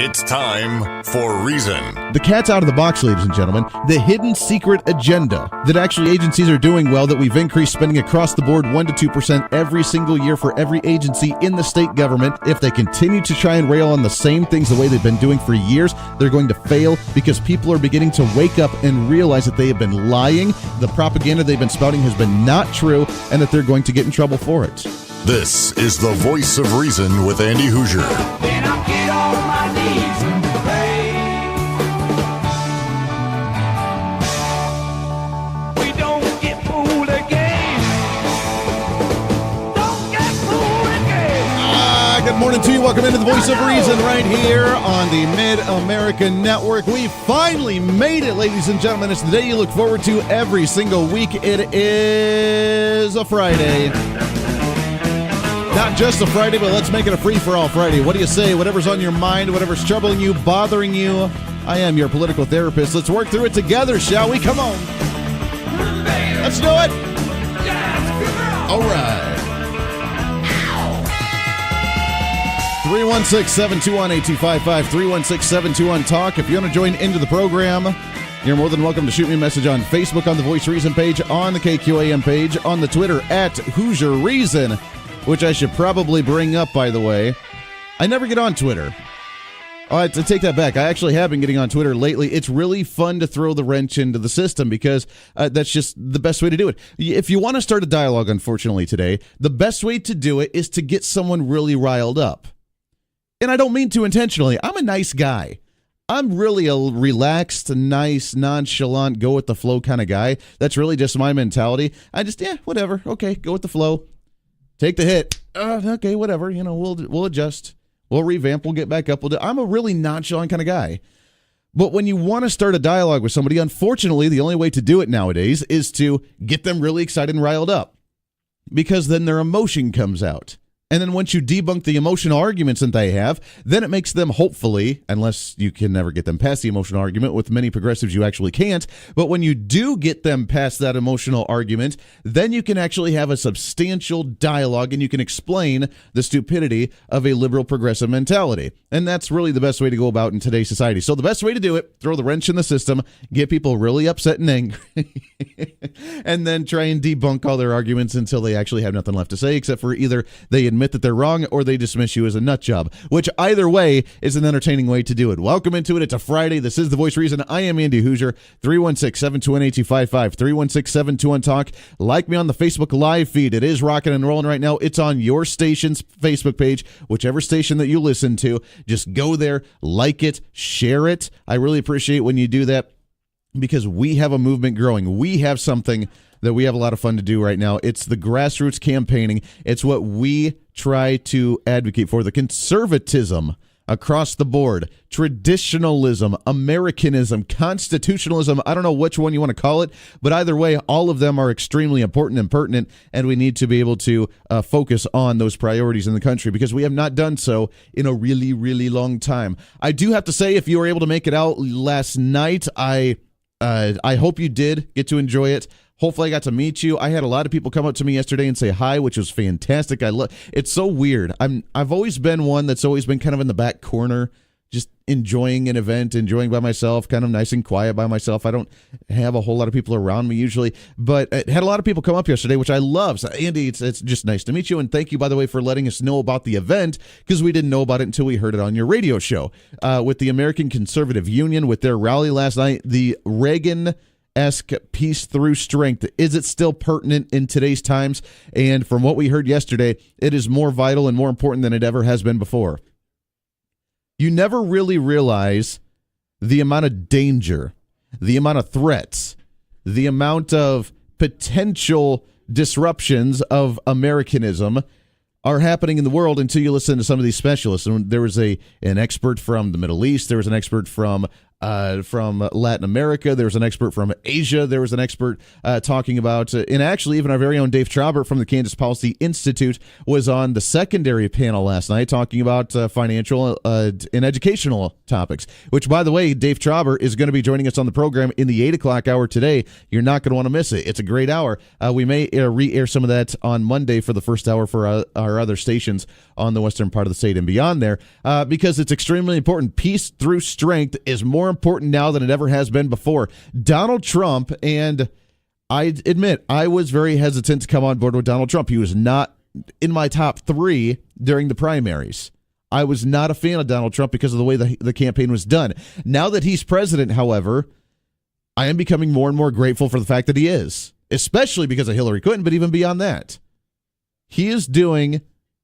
It's time for Reason. The cat's out of the box, ladies and gentlemen. The hidden secret agenda that actually agencies are doing well, that we've increased spending across the board 1% to 2% every single year for every agency in the state government. If they continue to try and rail on the same things the way they've been doing for years, they're going to fail because people are beginning to wake up and realize that they have been lying, the propaganda they've been spouting has been not true, and that they're going to get in trouble for it. This is the Voice of Reason with Andy Hoosier. Then I get on my knees and pray. We don't get fooled again. Don't get fooled again. Good morning to you. Welcome into the Voice of Reason right here on the Mid-American Network. We finally made it, ladies and gentlemen. It's the day you look forward to every single week. It is a Friday. Not just a Friday, but let's make it a free-for-all Friday. What do you say? Whatever's on your mind, whatever's troubling you, bothering you. I am your political therapist. Let's work through it together, shall we? Come on. Let's do it. All right. 316-721-8255, 316-721-TALK. If you want to join into the program, you're more than welcome to shoot me a message on Facebook, on the Voice Reason page, on the KQAM page, on the Twitter at Hoosier Reason, which I should probably bring up, by the way. I never get on Twitter. I take that back. I actually have been getting on Twitter lately. It's really fun to throw the wrench into the system because that's just the best way to do it. If you want to start a dialogue, unfortunately, today, the best way to do it is to get someone really riled up. And I don't mean to intentionally. I'm a nice guy. I'm really a relaxed, nice, nonchalant, go-with-the-flow kind of guy. That's really just my mentality. I just, whatever. Okay, go with the flow. Take the hit. Okay, whatever. You know, we'll adjust. We'll revamp. We'll get back up. I'm a really nonchalant kind of guy. But when you want to start a dialogue with somebody, unfortunately, the only way to do it nowadays is to get them really excited and riled up, because then their emotion comes out. And then once you debunk the emotional arguments that they have, then it makes them, hopefully, unless you can never get them past the emotional argument, with many progressives you actually can't, but when you do get them past that emotional argument, then you can actually have a substantial dialogue and you can explain the stupidity of a liberal progressive mentality. And that's really the best way to go about in today's society. So the best way to do it, throw the wrench in the system, get people really upset and angry, and then try and debunk all their arguments until they actually have nothing left to say, except for either they admit that they're wrong or they dismiss you as a nut job, which either way is an entertaining way to do it. Welcome into it. It's a Friday. This is the Voice Reason. I am Andy Hoosier. 316-721-8255, 316-721-TALK. Like me on the Facebook live feed. It is rocking and rolling right now. It's on your station's Facebook page, whichever station that you listen to. Just go there, like it, share it. I really appreciate when you do that, because we have a movement growing. We have something that we have a lot of fun to do right now. It's the grassroots campaigning. It's what we try to advocate for, the conservatism across the board, traditionalism, Americanism, constitutionalism. I don't know which one you want to call it, but either way, all of them are extremely important and pertinent, and we need to be able to focus on those priorities in the country, because we have not done so in a really, really long time. I do have to say, if you were able to make it out last night, I hope you did get to enjoy it. Hopefully I got to meet you. I had a lot of people come up to me yesterday and say hi, which was fantastic. It's so weird. I've always been one that's always been kind of in the back corner, just enjoying an event, enjoying by myself, kind of nice and quiet by myself. I don't have a whole lot of people around me usually, but it had a lot of people come up yesterday, which I love. So, Andy, it's just nice to meet you, and thank you, by the way, for letting us know about the event, because we didn't know about it until we heard it on your radio show. With the American Conservative Union, with their rally last night, the Reagan-esque peace through strength. Is it still pertinent in today's times? And from what we heard yesterday, it is more vital and more important than it ever has been before. You never really realize the amount of danger, the amount of threats, the amount of potential disruptions of Americanism are happening in the world until you listen to some of these specialists. And there was an expert from the Middle East. There was an expert from from Latin America. There was an expert from Asia. There was an expert talking about, and actually even our very own Dave Trabert from the Kansas Policy Institute was on the secondary panel last night talking about financial and educational topics, which, by the way, Dave Trabert is going to be joining us on the program in the 8 o'clock hour today. You're not going to want to miss it. It's a great hour. We may re-air some of that on Monday for the first hour for our other stations on the western part of the state and beyond there, because it's extremely important. Peace through strength is more important now than it ever has been before. Donald Trump, and I admit I was very hesitant to come on board with Donald Trump. He was not in my top 3 during the primaries. I was not a fan of Donald Trump because of the way the campaign was done. Now that he's president, however, I am becoming more and more grateful for the fact that he is, especially because of Hillary Clinton, but even beyond that. He is doing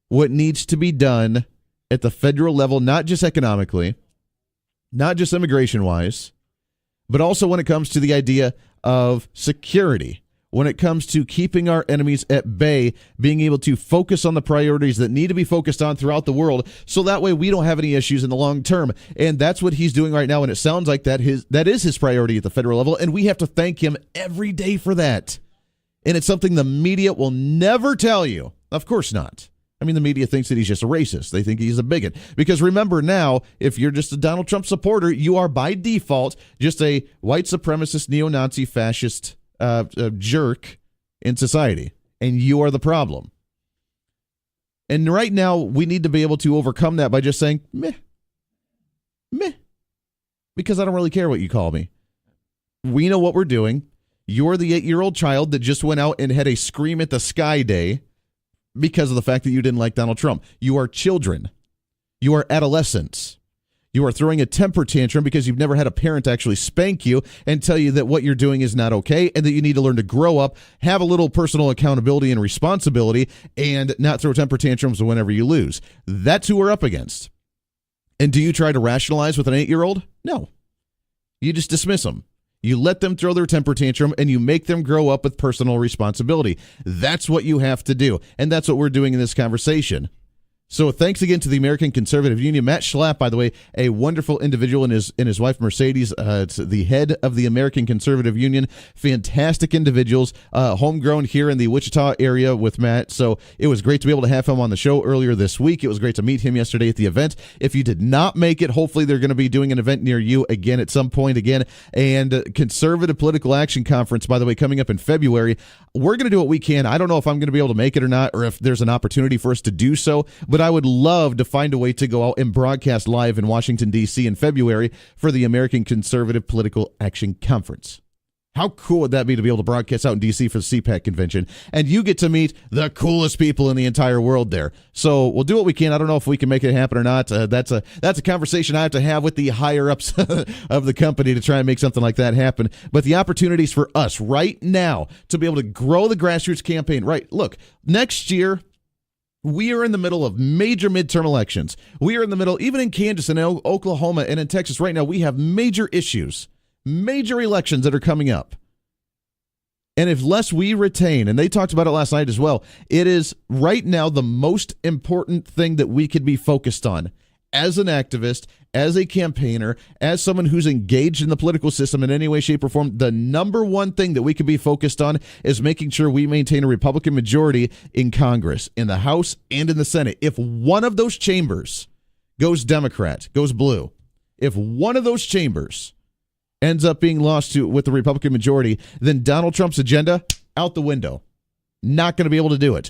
what needs to be done at the federal level, not just economically, not just immigration-wise, but also when it comes to the idea of security, when it comes to keeping our enemies at bay, being able to focus on the priorities that need to be focused on throughout the world, so that way we don't have any issues in the long term. And that's what he's doing right now, and it sounds like that is his priority at the federal level, and we have to thank him every day for that. And it's something the media will never tell you. Of course not. I mean, the media thinks that he's just a racist. They think he's a bigot. Because remember now, if you're just a Donald Trump supporter, you are by default just a white supremacist, neo-Nazi, fascist jerk in society. And you are the problem. And right now, we need to be able to overcome that by just saying, meh, because I don't really care what you call me. We know what we're doing. You're the 8-year-old child that just went out and had a scream at the sky day because of the fact that you didn't like Donald Trump. You are children. You are adolescents. You are throwing a temper tantrum because you've never had a parent actually spank you and tell you that what you're doing is not okay and that you need to learn to grow up, have a little personal accountability and responsibility, and not throw temper tantrums whenever you lose. That's who we're up against. And do you try to rationalize with an 8-year-old? No. You just dismiss them. You let them throw their temper tantrum, and you make them grow up with personal responsibility. That's what you have to do, and that's what we're doing in this conversation. So thanks again to the American Conservative Union. Matt Schlapp, by the way, a wonderful individual, and his wife Mercedes, it's the head of the American Conservative Union. Fantastic individuals, homegrown here in the Wichita area with Matt. So it was great to be able to have him on the show earlier this week. It was great to meet him yesterday at the event. If you did not make it, hopefully they're going to be doing an event near you again at some point again. And Conservative Political Action Conference, by the way, coming up in February. We're going to do what we can. I don't know if I'm going to be able to make it or not, or if there's an opportunity for us to do so, but I would love to find a way to go out and broadcast live in Washington, D.C. in February for the American Conservative Political Action Conference. How cool would that be to be able to broadcast out in D.C. for the CPAC convention? And you get to meet the coolest people in the entire world there. So we'll do what we can. I don't know if we can make it happen or not. That's a conversation I have to have with the higher-ups of the company to try and make something like that happen. But the opportunities for us right now to be able to grow the grassroots campaign. Right, look, next year, we are in the middle of major midterm elections. We are in the middle, even in Kansas and Oklahoma and in Texas right now, we have major issues. Major elections that are coming up. And unless we retain, and they talked about it last night as well, it is right now the most important thing that we could be focused on as an activist, as a campaigner, as someone who's engaged in the political system in any way, shape, or form. The number one thing that we could be focused on is making sure we maintain a Republican majority in Congress, in the House, and in the Senate. If one of those chambers goes Democrat, goes blue, if one of those chambers ends up being lost to with the Republican majority, then Donald Trump's agenda out the window. Not going to be able to do it.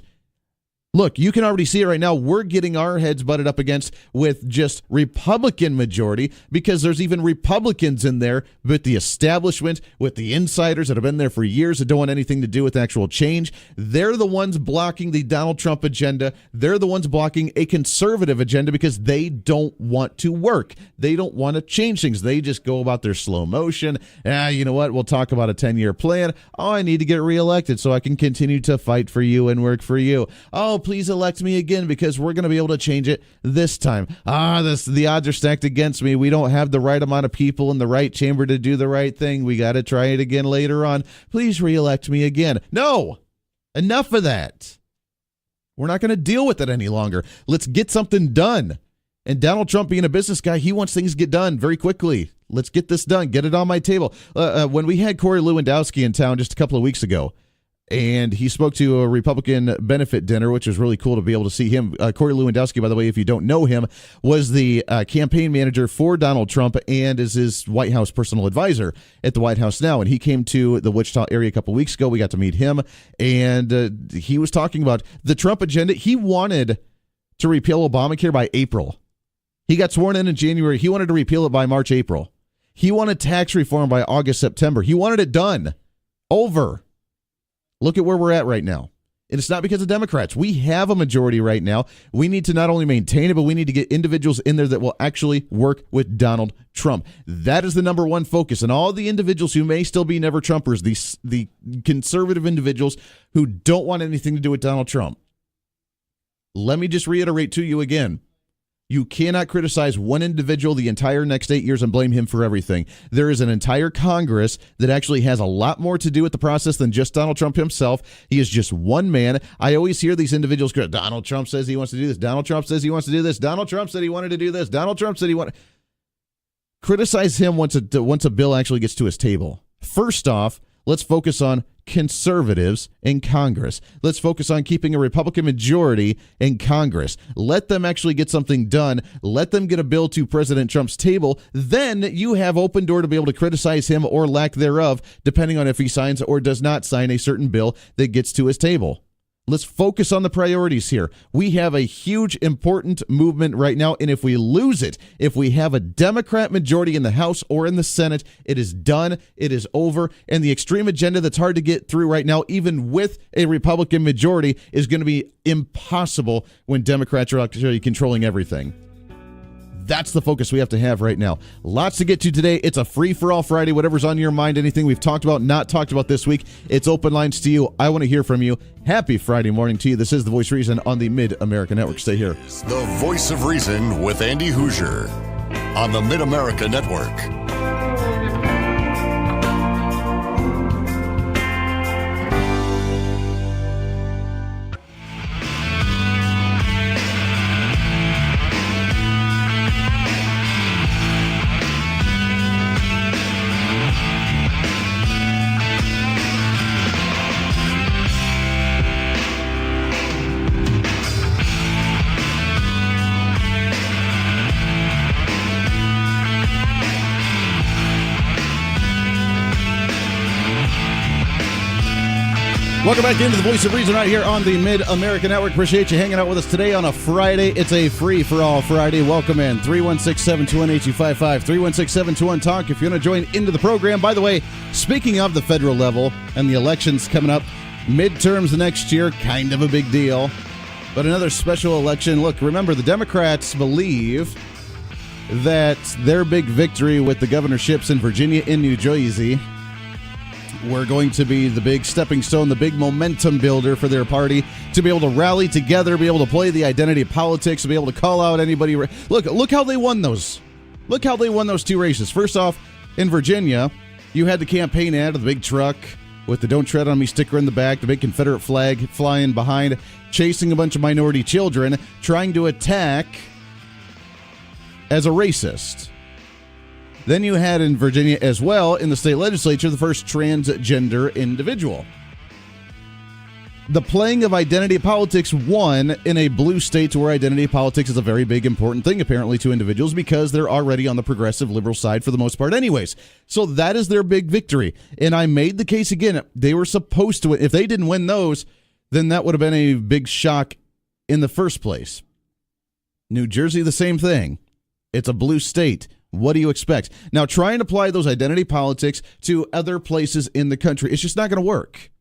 Look, you can already see it right now. We're getting our heads butted up against with just Republican majority because there's even Republicans in there with the establishment, with the insiders that have been there for years that don't want anything to do with actual change. They're the ones blocking the Donald Trump agenda. They're the ones blocking a conservative agenda because they don't want to work. They don't want to change things. They just go about their slow motion. You know what? We'll talk about a 10-year plan. Oh, I need to get reelected so I can continue to fight for you and work for you. Oh, please elect me again because we're going to be able to change it this time. The odds are stacked against me. We don't have the right amount of people in the right chamber to do the right thing. We got to try it again later on. Please reelect me again. No, enough of that. We're not going to deal with it any longer. Let's get something done. And Donald Trump being a business guy, he wants things to get done very quickly. Let's get this done. Get it on my table. When we had Corey Lewandowski in town just a couple of weeks ago, and he spoke to a Republican benefit dinner, which was really cool to be able to see him. Corey Lewandowski, by the way, if you don't know him, was the campaign manager for Donald Trump and is his White House personal advisor at the White House now. And he came to the Wichita area a couple of weeks ago. We got to meet him, and he was talking about the Trump agenda. He wanted to repeal Obamacare by April. He got sworn in January. He wanted to repeal it by March, April. He wanted tax reform by August, September. He wanted it done. Over. Look at where we're at right now. And it's not because of Democrats. We have a majority right now. We need to not only maintain it, but we need to get individuals in there that will actually work with Donald Trump. That is the number one focus. And all the individuals who may still be never Trumpers, the conservative individuals who don't want anything to do with Donald Trump. Let me just reiterate to you again. You cannot criticize one individual the entire next 8 years and blame him for everything. There is an entire Congress that actually has a lot more to do with the process than just Donald Trump himself. He is just one man. I always hear these individuals go, Donald Trump says he wants to do this. Donald Trump says he wants to do this. Donald Trump said he wanted to do this. Donald Trump said he wanted. Criticize him once a bill actually gets to his table. First off, let's focus on conservatives in Congress. Let's focus on keeping a Republican majority in Congress. Let them actually get something done. Let them get a bill to President Trump's table. Then you have open door to be able to criticize him or lack thereof, depending on if he signs or does not sign a certain bill that gets to his table. Let's focus on the priorities here. We have a huge, important movement right now, and if we lose it, if we have a Democrat majority in the House or in the Senate, it is done, it is over, and the extreme agenda that's hard to get through right now, even with a Republican majority, is going to be impossible when Democrats are actually controlling everything. That's the focus we have to have right now. Lots to get to today. It's a free-for-all Friday. Whatever's on your mind, anything we've talked about, not talked about this week, it's open lines to you. I want to hear from you. Happy Friday morning to you. This is The Voice of Reason on the Mid-America Network. Stay here. The Voice of Reason with Andy Hoosier on the Mid-America Network. Welcome back into the Voice of Reason right here on the Mid-America Network. Appreciate you hanging out with us today on a Friday. It's a free-for-all Friday. Welcome in. 316-721-8255. 316-721-TALK if you want to join into the program. By the way, speaking of the federal level and the elections coming up, midterms next year, kind of a big deal. But another special election. Look, remember, the Democrats believe that their big victory with the governorships in Virginia and New Jersey were going to be the big stepping stone, the big momentum builder for their party to be able to rally together, be able to play the identity of politics, to be able to call out anybody. Look how they won those. Look how they won those two races. First off, in Virginia, you had the campaign ad of the big truck with the Don't Tread on Me sticker in the back, the big Confederate flag flying behind, chasing a bunch of minority children, trying to attack as a racist. Then you had in Virginia as well, in the state legislature, the first transgender individual. The playing of identity politics won in a blue state where identity politics is a very big, important thing, apparently, to individuals because they're already on the progressive liberal side for the most part anyways. So that is their big victory. And I made the case again. They were supposed to win. If they didn't win those, then that would have been a big shock in the first place. New Jersey, the same thing. It's a blue state. What do you expect? Now, try and apply those identity politics to other places in the country. It's just not going to work.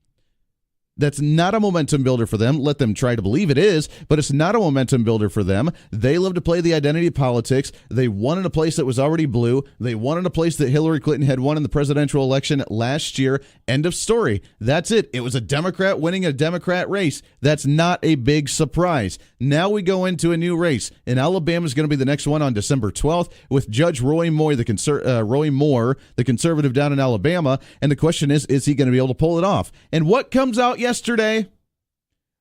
That's not a momentum builder for them. Let them try to believe it is, but it's not a momentum builder for them. They love to play the identity politics. They won in a place that was already blue. They won in a place that Hillary Clinton had won in the presidential election last year. End of story. That's it. It was a Democrat winning a Democrat race. That's not a big surprise. Now we go into a new race, and Alabama is going to be the next one on December 12th with Judge Roy Moore, the conservative down in Alabama. And the question is he going to be able to pull it off? And what comes out yesterday?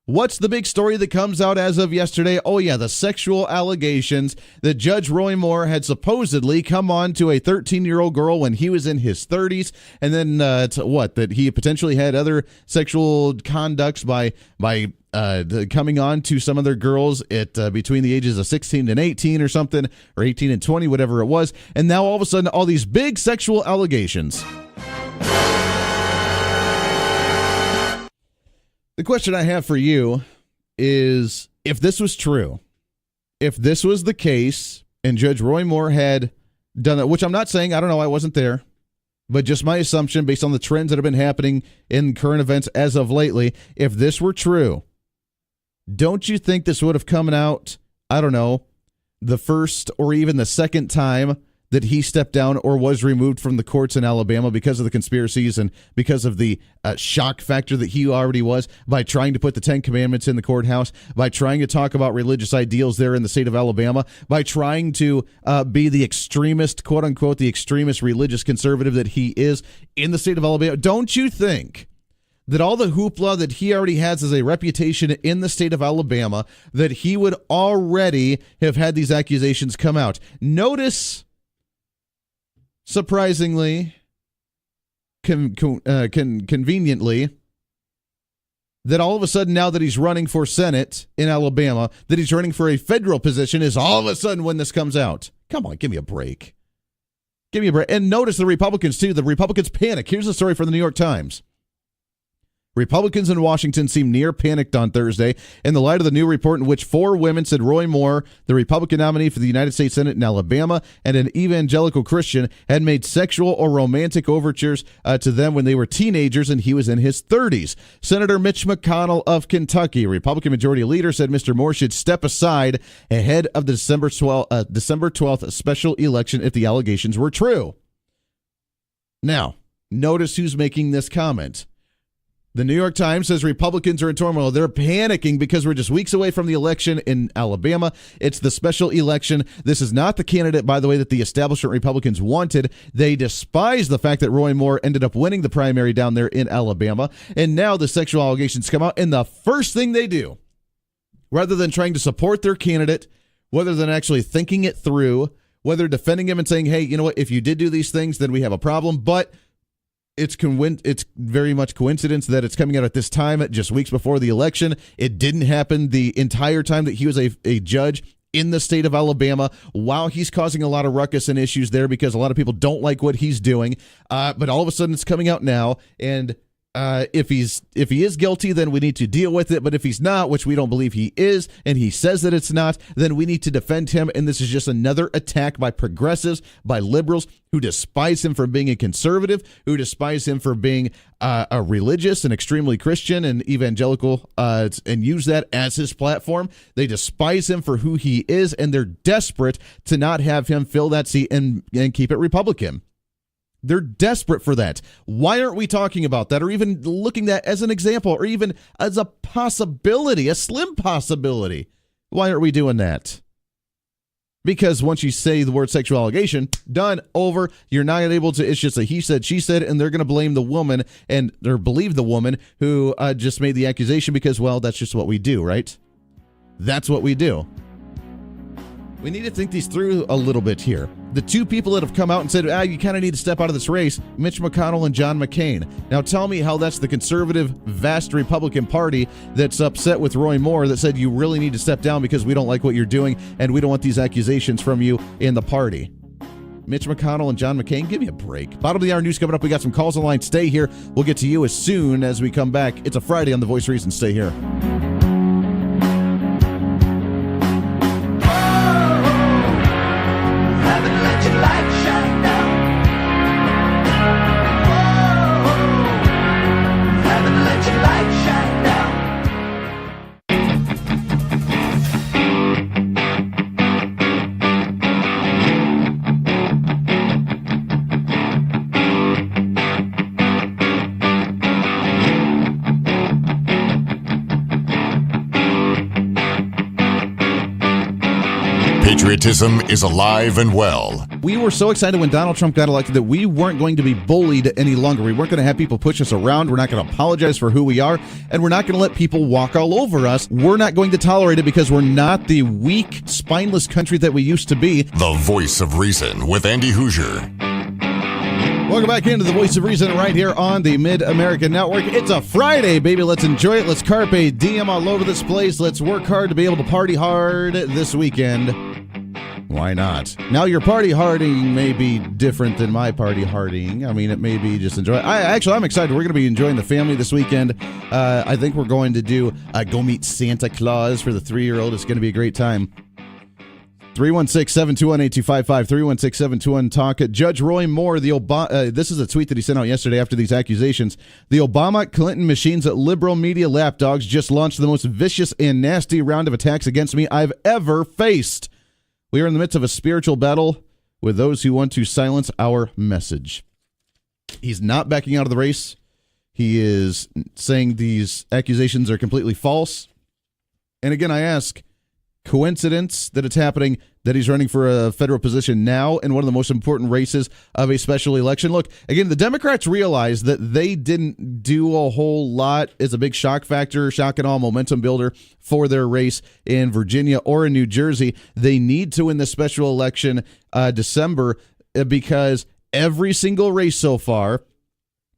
What's the big story that comes out as of yesterday? Oh, yeah, the sexual allegations that Judge Roy Moore had supposedly come on to a 13-year-old girl when he was in his 30s, and then that he potentially had other sexual conducts by coming on to some other girls at between the ages of 16 and 18 or something, or 18 and 20, whatever it was. And now all of a sudden, all these big sexual allegations. The question I have for you is, if this was true, if this was the case, and Judge Roy Moore had done it, which I'm not saying, I don't know, I wasn't there, but just my assumption based on the trends that have been happening in current events as of lately, if this were true, don't you think this would have come out, I don't know, the first or even the second time that he stepped down or was removed from the courts in Alabama because of the conspiracies and because of the shock factor that he already was, by trying to put the 10 Commandments in the courthouse, by trying to talk about religious ideals there in the state of Alabama, by trying to be the extremist, quote unquote, the extremist religious conservative that he is in the state of Alabama? Don't you think that all the hoopla that he already has as a reputation in the state of Alabama, that he would already have had these accusations come out? Notice, surprisingly, conveniently, that all of a sudden, now that he's running for Senate in Alabama, that he's running for a federal position, is all of a sudden when this comes out. Come on, give me a break. Give me a break. And notice the Republicans, too. The Republicans panic. Here's the story from the New York Times. Republicans in Washington seem near panicked on Thursday in the light of the new report in which 4 women said Roy Moore, the Republican nominee for the United States Senate in Alabama, and an evangelical Christian, had made sexual or romantic overtures to them when they were teenagers and he was in his 30s. Senator Mitch McConnell of Kentucky, Republican Majority Leader, said Mr. Moore should step aside ahead of the December 12th special election if the allegations were true. Now, notice who's making this comment. The New York Times says Republicans are in turmoil. They're panicking because we're just weeks away from the election in Alabama. It's the special election. This is not the candidate, by the way, that the establishment Republicans wanted. They despise the fact that Roy Moore ended up winning the primary down there in Alabama. And now the sexual allegations come out, and the first thing they do, rather than trying to support their candidate, rather than actually thinking it through, whether defending him and saying, hey, you know what, if you did do these things, then we have a problem, but it's very much coincidence that it's coming out at this time, just weeks before the election. It didn't happen the entire time that he was a judge in the state of Alabama, while he's causing a lot of ruckus and issues there because a lot of people don't like what he's doing. But all of a sudden it's coming out now, and if he is guilty, then we need to deal with it. But if he's not, which we don't believe he is, and he says that it's not, then we need to defend him. And this is just another attack by progressives, by liberals who despise him for being a conservative, who despise him for being a religious and extremely Christian and evangelical, and use that as his platform. They despise him for who he is, and they're desperate to not have him fill that seat and keep it Republican. They're desperate for that. Why aren't we talking about that, or even looking at that as an example, or even as a possibility, a slim possibility? Why aren't we doing that? Because once you say the word sexual allegation, done, over. You're not able to, it's just a he said, she said, and they're going to blame the woman or believe the woman who just made the accusation because, well, that's just what we do, right? That's what we do. We need to think these through a little bit here. The 2 people that have come out and said, you kind of need to step out of this race, Mitch McConnell and John McCain. Now tell me how that's the conservative, vast Republican Party that's upset with Roy Moore, that said you really need to step down because we don't like what you're doing and we don't want these accusations from you in the party. Mitch McConnell and John McCain, give me a break. Bottom of the hour news coming up. We got some calls on the line. Stay here. We'll get to you as soon as we come back. It's a Friday on The Voice of Reason. Stay here. Patriotism is alive and well. We were so excited when Donald Trump got elected that we weren't going to be bullied any longer. We weren't going to have people push us around. We're not going to apologize for who we are, and we're not going to let people walk all over us. We're not going to tolerate it because we're not the weak, spineless country that we used to be. The Voice of Reason with Andy Hoosier. Welcome back into the Voice of Reason right here on the Mid-American Network. It's a Friday, baby. Let's enjoy it. Let's carpe diem all over this place. Let's work hard to be able to party hard this weekend. Why not? Now, your party harding may be different than my party harding. I mean, it may be just enjoy. I'm excited. We're going to be enjoying the family this weekend. I think we're going to do go meet Santa Claus for the 3-year-old. It's going to be a great time. 316-721-8255, 316-721-TALK. Judge Roy Moore, this is a tweet that he sent out yesterday after these accusations. The Obama-Clinton machines at liberal media lapdogs just launched the most vicious and nasty round of attacks against me I've ever faced. We are in the midst of a spiritual battle with those who want to silence our message. He's not backing out of the race. He is saying these accusations are completely false. And again, I ask, coincidence that it's happening, that he's running for a federal position now in one of the most important races of a special election? Look, again, the Democrats realize that they didn't do a whole lot as a big shock factor, shock and all momentum builder for their race in Virginia or in New Jersey. They need to win the special election December because every single race so far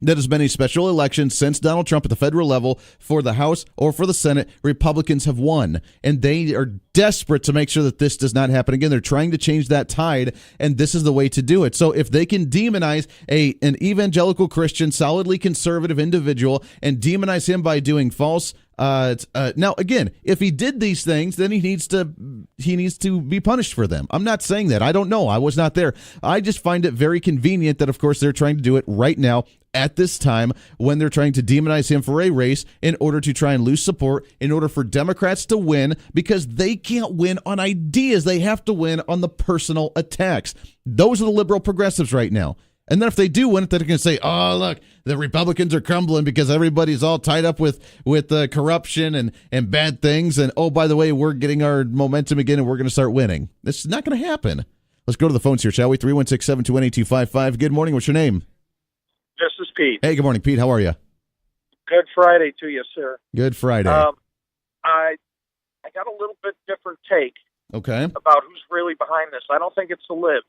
that has been a special election since Donald Trump at the federal level for the House or for the Senate, Republicans have won. And they are desperate to make sure that this does not happen again. They're trying to change that tide, and this is the way to do it. So if they can demonize an evangelical Christian, solidly conservative individual and demonize him by doing false now, again, if he did these things, then he needs to be punished for them. I'm not saying that. I don't know. I was not there. I just find it very convenient that, of course, they're trying to do it right now at this time when they're trying to demonize him for a race in order to try and lose support, in order for Democrats to win, because they can't win on ideas. They have to win on the personal attacks. Those are the liberal progressives right now. And then if they do win it, they're going to say, oh, look, the Republicans are crumbling because everybody's all tied up with corruption and bad things. And, oh, by the way, we're getting our momentum again and we're going to start winning. This is not going to happen. Let's go to the phones here, shall we? 316-721-8255. Good morning. What's your name? This is Pete. Hey, good morning, Pete. How are you? Good Friday to you, sir. Good Friday. I got a little bit different take about who's really behind this. I don't think it's the libs.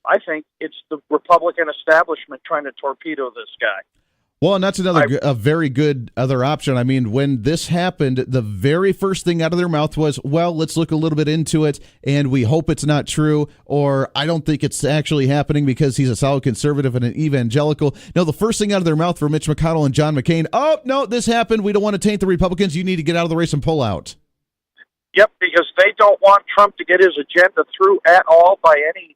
I think it's the Republican establishment trying to torpedo this guy. Well, and that's a very good other option. I mean, when this happened, the very first thing out of their mouth was, well, let's look a little bit into it, and we hope it's not true, or I don't think it's actually happening because he's a solid conservative and an evangelical. No, the first thing out of their mouth for Mitch McConnell and John McCain, oh, no, this happened. We don't want to taint the Republicans. You need to get out of the race and pull out. Yep, because they don't want Trump to get his agenda through at all by any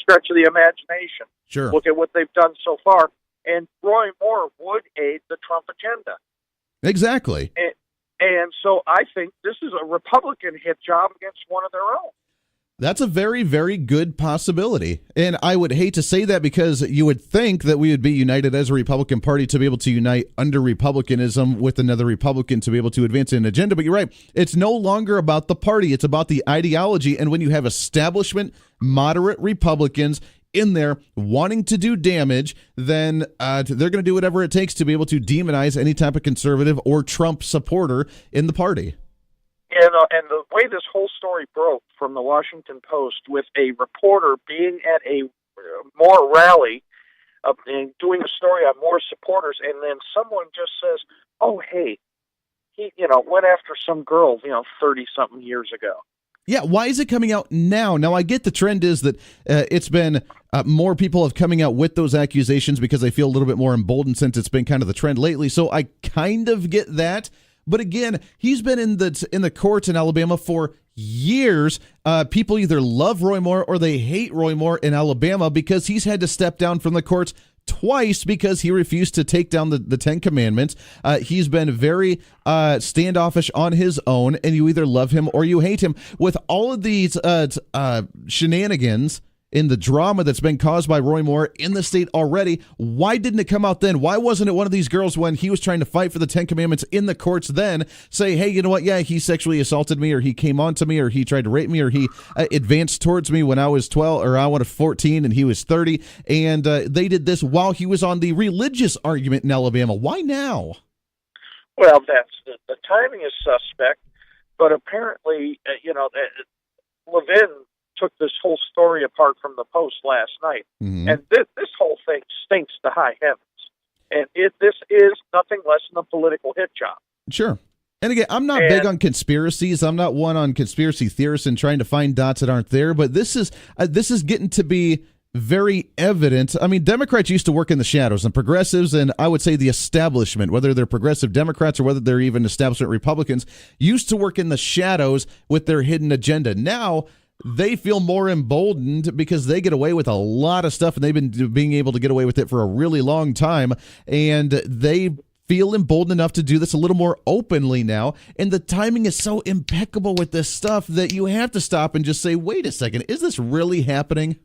stretch of the imagination. Sure. Look at what they've done so far. And Roy Moore would aid the Trump agenda. Exactly. And so I think this is a Republican hit job against one of their own. That's a very, very good possibility. And I would hate to say that because you would think that we would be united as a Republican Party to be able to unite under Republicanism with another Republican to be able to advance an agenda. But you're right. It's no longer about the party. It's about the ideology. And when you have establishment, moderate Republicans in there wanting to do damage, then they're going to do whatever it takes to be able to demonize any type of conservative or Trump supporter in the party. And the way this whole story broke from the Washington Post with a reporter being at a Moore rally and doing a story on Moore's supporters, and then someone just says, oh, hey, he went after some girl 30-something years ago. Yeah, why is it coming out now? Now, I get the trend is that it's been more people have coming out with those accusations because they feel a little bit more emboldened since it's been kind of the trend lately. So I kind of get that. But again, he's been in the courts in Alabama for years. People either love Roy Moore or they hate Roy Moore in Alabama because he's had to step down from the courts twice because he refused to take down the Ten Commandments. He's been very standoffish on his own, and you either love him or you hate him. With all of these shenanigans in the drama that's been caused by Roy Moore in the state already. Why didn't it come out then? Why wasn't it one of these girls when he was trying to fight for the 10 Commandments in the courts then say, hey, you know what? Yeah, he sexually assaulted me, or he came on to me, or he tried to rape me, or he advanced towards me when I was 12, or I was 14 and he was 30. And they did this while he was on the religious argument in Alabama. Why now? Well, the timing is suspect, but apparently, Levin took this whole story apart from the Post last night, and this whole thing stinks to high heavens. And this is nothing less than a political hit job. Sure. And again, I'm not big on conspiracies. I'm not one on conspiracy theorists and trying to find dots that aren't there. But this is getting to be very evident. I mean, Democrats used to work in the shadows, and progressives, and I would say the establishment, whether they're progressive Democrats or whether they're even establishment Republicans, used to work in the shadows with their hidden agenda. Now they feel more emboldened because they get away with a lot of stuff, and they've been being able to get away with it for a really long time, and they feel emboldened enough to do this a little more openly now. And the timing is so impeccable with this stuff that you have to stop and just say, wait a second, is this really happening?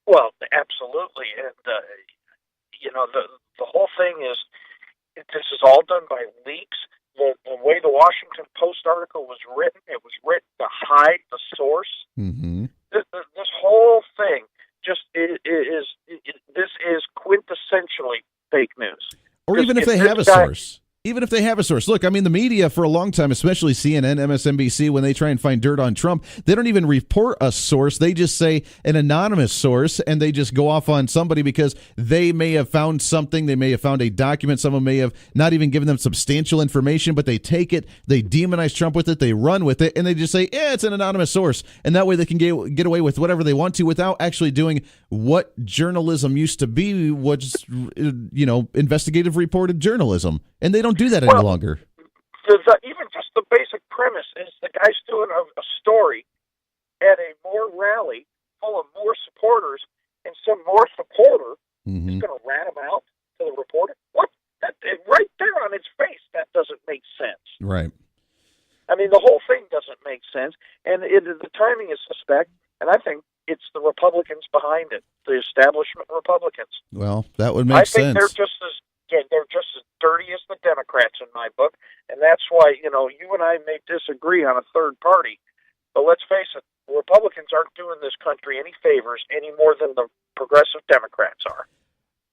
Well, absolutely, and the whole thing is this is all done by leaks. The way the Washington Post article was written, it was written to hide the source. Mm-hmm. This whole thing just this is quintessentially fake news. Or even if they have a source. Even if they have a source. Look, I mean, the media for a long time, especially CNN, MSNBC, when they try and find dirt on Trump, they don't even report a source. They just say an anonymous source, and they just go off on somebody because they may have found something. They may have found a document. Someone may have not even given them substantial information, but they take it, they demonize Trump with it, they run with it, and they just say, it's an anonymous source. And that way they can get away with whatever they want to without actually doing what journalism used to be, was, investigative reported journalism. And they don't do that any longer. Even just the basic premise is the guy's doing a story at a Moore rally full of Moore supporters, and some Moore supporter is going to rat him out to the reporter. What? Right there on its face, that doesn't make sense. Right. I mean, the whole thing doesn't make sense, and the timing is suspect, and I think it's the Republicans behind it, the establishment Republicans. Well, that would make sense. I think they're just as dirty as the Democrats in my book, and that's why, you and I may disagree on a third party, but let's face it, Republicans aren't doing this country any favors any more than the progressive Democrats are.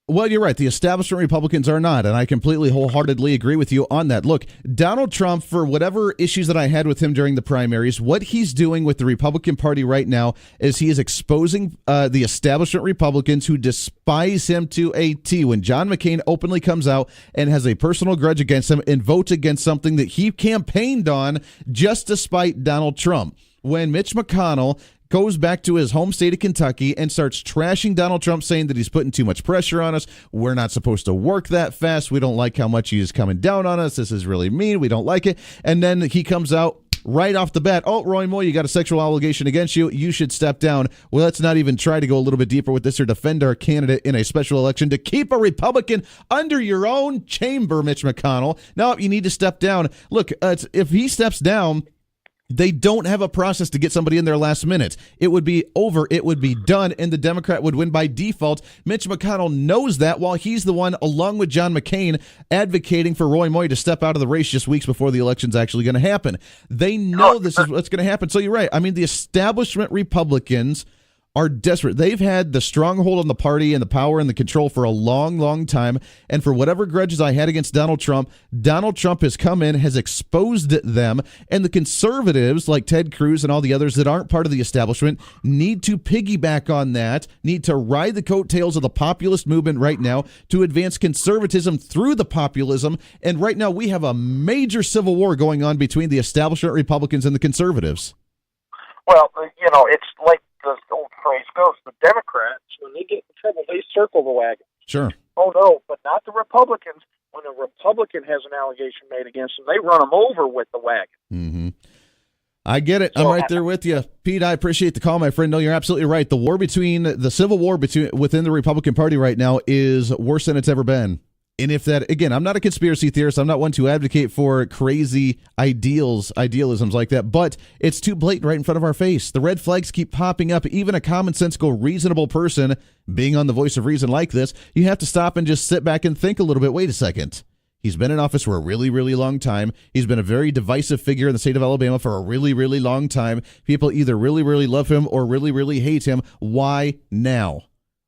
Well, you're right. The establishment Republicans are not, and I completely wholeheartedly agree with you on that. Look, Donald Trump, for whatever issues that I had with him during the primaries, what he's doing with the Republican Party right now is he is exposing the establishment Republicans who despise him to a T. When John McCain openly comes out and has a personal grudge against him and votes against something that he campaigned on just to spite Donald Trump. When Mitch McConnell goes back to his home state of Kentucky and starts trashing Donald Trump, saying that he's putting too much pressure on us. We're not supposed to work that fast. We don't like how much he is coming down on us. This is really mean. We don't like it. And then he comes out right off the bat. Oh, Roy Moore, you got a sexual allegation against you. You should step down. Well, let's not even try to go a little bit deeper with this or defend our candidate in a special election to keep a Republican under your own chamber, Mitch McConnell. Now, you need to step down. Look, if he steps down, they don't have a process to get somebody in there last minute. It would be over. It would be done, and the Democrat would win by default. Mitch McConnell knows that, while he's the one, along with John McCain, advocating for Roy Moore to step out of the race just weeks before the election's actually going to happen. They know this is what's going to happen. So you're right. I mean, the establishment Republicans are desperate. They've had the stronghold on the party and the power and the control for a long, long time. And for whatever grudges I had against Donald Trump has come in, has exposed them. And the conservatives, like Ted Cruz and all the others that aren't part of the establishment, need to piggyback on that, need to ride the coattails of the populist movement right now to advance conservatism through the populism. And right now we have a major civil war going on between the establishment Republicans and the conservatives. Well, it's like the old phrase goes, the Democrats, when they get in trouble, they circle the wagon. Sure. Oh, no, but not the Republicans. When a Republican has an allegation made against them, they run them over with the wagon. Mm-hmm. I get it. I'm right there with you. Pete, I appreciate the call, my friend. No, you're absolutely right. The civil war within the Republican Party right now is worse than it's ever been. And if that, again, I'm not a conspiracy theorist. I'm not one to advocate for crazy idealisms like that, but it's too blatant right in front of our face. The red flags keep popping up. Even a commonsensical, reasonable person being on the Voice of Reason like this, you have to stop and just sit back and think a little bit. Wait a second. He's been in office for a really, really long time. He's been a very divisive figure in the state of Alabama for a really, really long time. People either really, really love him or really, really hate him. Why now?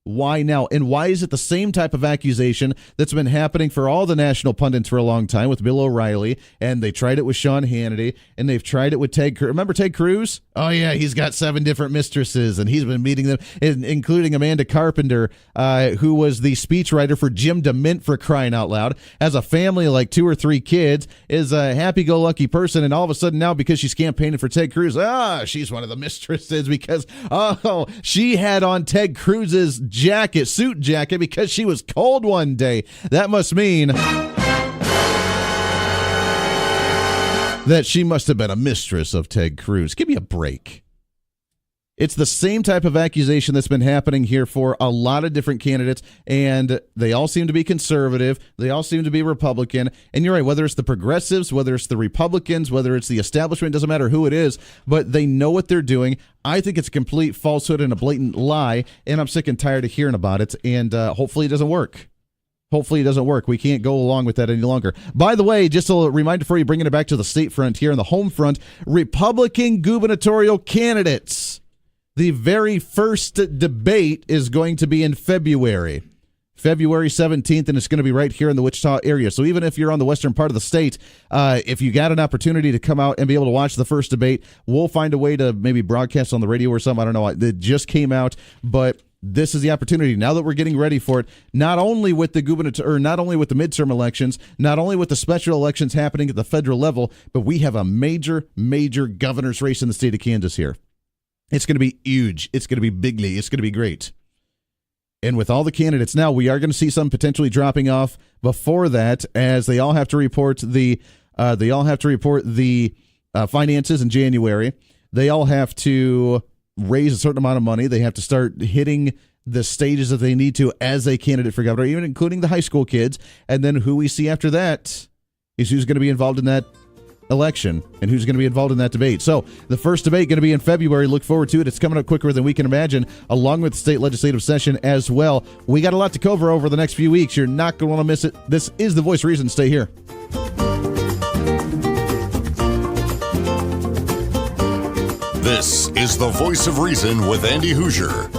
Why now? And why is it the same type of accusation that's been happening for all the national pundits for a long time with Bill O'Reilly, and they tried it with Sean Hannity, and they've tried it with Ted Cruz. Remember Ted Cruz? Oh, yeah, he's got 7 different mistresses, and he's been meeting them, including Amanda Carpenter, who was the speechwriter for Jim DeMint, for crying out loud, has a family of like 2 or 3 kids, is a happy-go-lucky person, and all of a sudden now, because she's campaigning for Ted Cruz, she's one of the mistresses because, she had on Ted Cruz's suit jacket because she was cold one day. That must mean that she must have been a mistress of Ted Cruz. Give me a break. It's the same type of accusation that's been happening here for a lot of different candidates, and they all seem to be conservative. They all seem to be Republican. And you're right, whether it's the progressives, whether it's the Republicans, whether it's the establishment, doesn't matter who it is, but they know what they're doing. I think it's a complete falsehood and a blatant lie, and I'm sick and tired of hearing about it, and hopefully it doesn't work. Hopefully it doesn't work. We can't go along with that any longer. By the way, just a reminder for you, bringing it back to the state front here, on the home front, Republican gubernatorial candidates. The very first debate is going to be in February 17th, and it's going to be right here in the Wichita area. So even if you're on the western part of the state, if you got an opportunity to come out and be able to watch the first debate, we'll find a way to maybe broadcast on the radio or something. I don't know. It just came out, but this is the opportunity now that we're getting ready for it, not only with the not only with the midterm elections, not only with the special elections happening at the federal level, but we have a major governor's race in the state of Kansas here. It's going to be huge. It's going to be bigly. It's going to be great. And with all the candidates now, we are going to see some potentially dropping off before that, as they all have to report the finances in January. They all have to raise a certain amount of money. They have to start hitting the stages that they need to as a candidate for governor, even including the high school kids. And then who we see after that is who's going to be involved in that election and who's going to be involved in that debate. So the first debate going to be in February. Look forward to it. It's coming up quicker than we can imagine, along with the state legislative session as well. We got a lot to cover over the next few weeks. You're not going to want to miss it. This is the Voice of Reason. Stay here. This is the Voice of Reason with Andy Hoosier.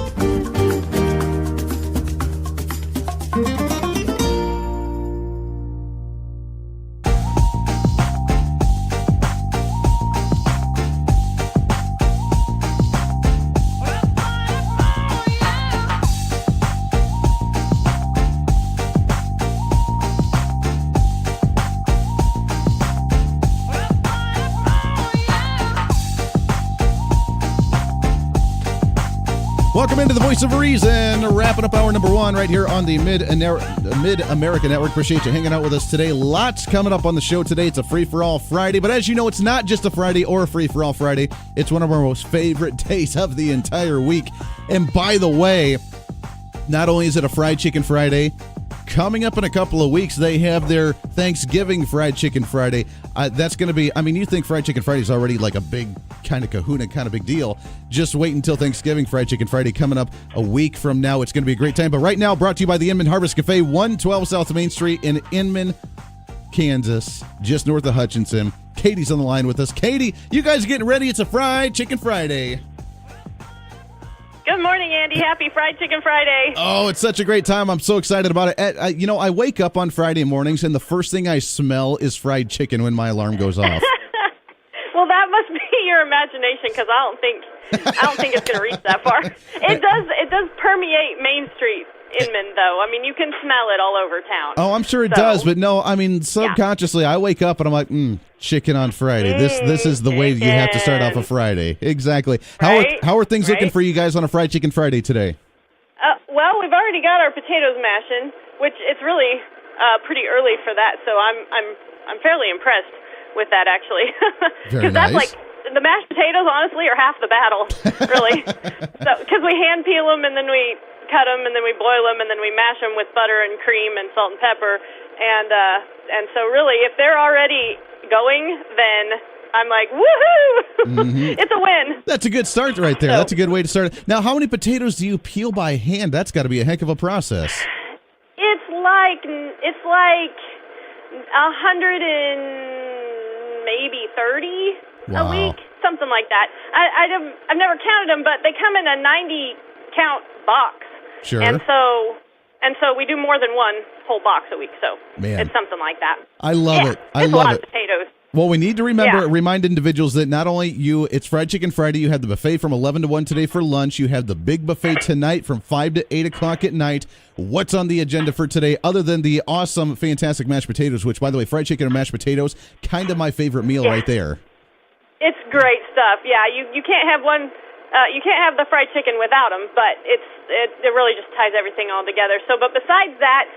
Welcome into the Voice of Reason, wrapping up hour number 1 right here on the Mid-America Network. Appreciate you hanging out with us today. Lots coming up on the show today. It's a free-for-all Friday, but as you know, it's not just a Friday or a free-for-all Friday. It's one of our most favorite days of the entire week. And by the way, not only is it a Fried Chicken Friday, coming up in a couple of weeks, they have their Thanksgiving Fried Chicken Friday. That's going to be, you think Fried Chicken Friday is already like a big kind of kahuna kind of big deal. Just wait until Thanksgiving Fried Chicken Friday coming up a week from now. It's going to be a great time. But right now, brought to you by the Inman Harvest Cafe, 112 South Main Street in Inman, Kansas, just north of Hutchinson. Katie's on the line with us. Katie, you guys getting ready? It's a Fried Chicken Friday. Good morning, Andy. Happy Fried Chicken Friday. Oh, it's such a great time. I'm so excited about it. I wake up on Friday mornings, and the first thing I smell is fried chicken when my alarm goes off. Well, that must be your imagination, because I don't think it's going to reach that far. It does permeate Main Street, Inman, though. You can smell it all over town. Oh, I'm sure it does, but no, subconsciously, I wake up and I'm like, chicken on Friday. This is the way you have to start off a Friday. Exactly. Right? How are things looking for you guys on a Fried Chicken Friday today? Well, we've already got our potatoes mashing, which it's really pretty early for that. So I'm fairly impressed with that, actually. Very nice. That's like, the mashed potatoes, honestly, are half the battle, really. So because we hand peel them and then we cut them, and then we boil them, and then we mash them with butter and cream and salt and pepper. And so really, if they're already going, then I'm like, woohoo! It's a win. That's a good start right there. That's a good way to start it. Now, how many potatoes do you peel by hand? That's got to be a heck of a process. It's like 100 and maybe 30 a week, something like that. I've never counted them, but they come in a 90 count box. Sure. And so we do more than one whole box a week. So it's something like that. I love it. I love it. It's a lot of potatoes. Well, we need to remind individuals that not only it's Fried Chicken Friday, you had the buffet from 11 to 1 today for lunch. You have the big buffet tonight from 5 to 8 o'clock at night. What's on the agenda for today other than the awesome, fantastic mashed potatoes, which, by the way, fried chicken and mashed potatoes, kind of my favorite meal right there. It's great stuff. Yeah, you can't have one. You can't have the fried chicken without them, but it really just ties everything all together. So, but besides that,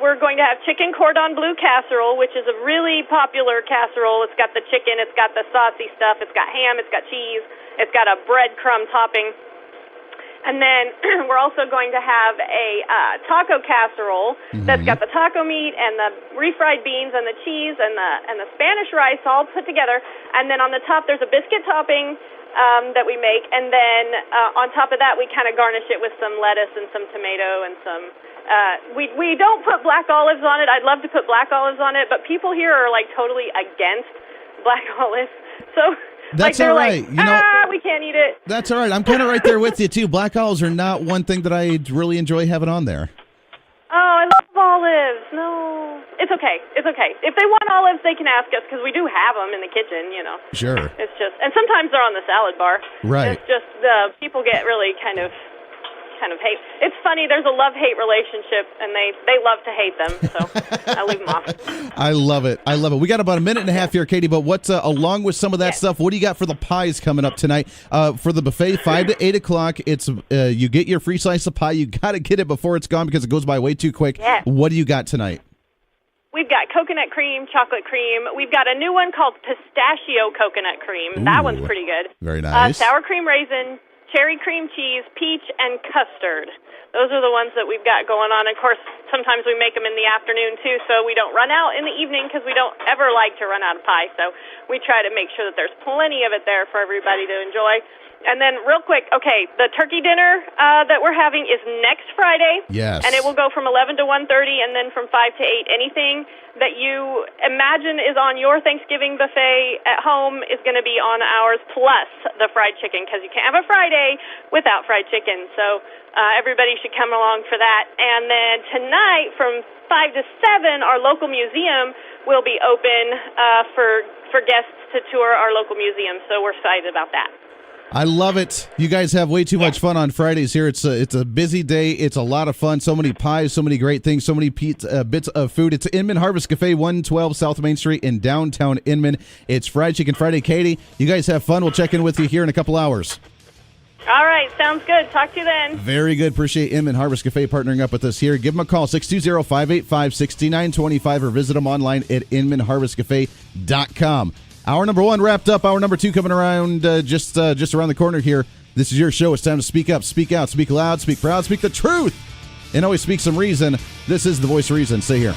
we're going to have chicken cordon bleu casserole, which is a really popular casserole. It's got the chicken, it's got the saucy stuff, it's got ham, it's got cheese, it's got a breadcrumb topping. And then we're also going to have a taco casserole that's got the taco meat and the refried beans and the cheese and the Spanish rice all put together. And then on the top, there's a biscuit topping that we make. And then on top of that, we kind of garnish it with some lettuce and some tomato and some... we don't put black olives on it. I'd love to put black olives on it, but people here are like totally against black olives. So... That's all right. We can't eat it. That's all right. I'm kind of right there with you, too. Black olives are not one thing that I really enjoy having on there. Oh, I love olives. No. It's okay. It's okay. If they want olives, they can ask us, because we do have them in the kitchen, Sure. It's just, and sometimes they're on the salad bar. Right. It's just, people get really kind of hate. It's funny, there's a love-hate relationship, and they love to hate them, so I leave them off. I love it. We got about a minute and a half here, Katie, but what's along with some of that stuff, what do you got for the pies coming up tonight? For the buffet, 5 to 8 o'clock, it's you get your free slice of pie. You got to get it before it's gone because it goes by way too quick. Yes. What do you got tonight? We've got coconut cream, chocolate cream. We've got a new one called pistachio coconut cream. That one's pretty good. Very nice. Sour cream raisin, cherry cream cheese, peach, and custard. Those are the ones that we've got going on. Of course, sometimes we make them in the afternoon, too, so we don't run out in the evening because we don't ever like to run out of pie. So we try to make sure that there's plenty of it there for everybody to enjoy. And then real quick, okay, the turkey dinner that we're having is next Friday. Yes. And it will go from 11 to 1:30 and then from 5 to 8. Anything that you imagine is on your Thanksgiving buffet at home is going to be on ours, plus the fried chicken, because you can't have a Friday without fried chicken. So everybody should come along for that. And then tonight from 5 to 7, our local museum will be open for guests to tour our local museum. So we're excited about that. I love it. You guys have way too much fun on Fridays here. It's a busy day. It's a lot of fun. So many pies, so many great things, so many bits of food. It's Inman Harvest Cafe, 112 South Main Street in downtown Inman. It's Fried Chicken Friday. Katie, you guys have fun. We'll check in with you here in a couple hours. All right. Sounds good. Talk to you then. Very good. Appreciate Inman Harvest Cafe partnering up with us here. Give them a call, 620-585-6925, or visit them online at inmanharvestcafe.com. Hour number 1 wrapped up. Hour number 2 coming around just around the corner here. This is your show. It's time to speak up, speak out, speak loud, speak proud, speak the truth, and always speak some reason. This is the Voice of Reason. Stay here.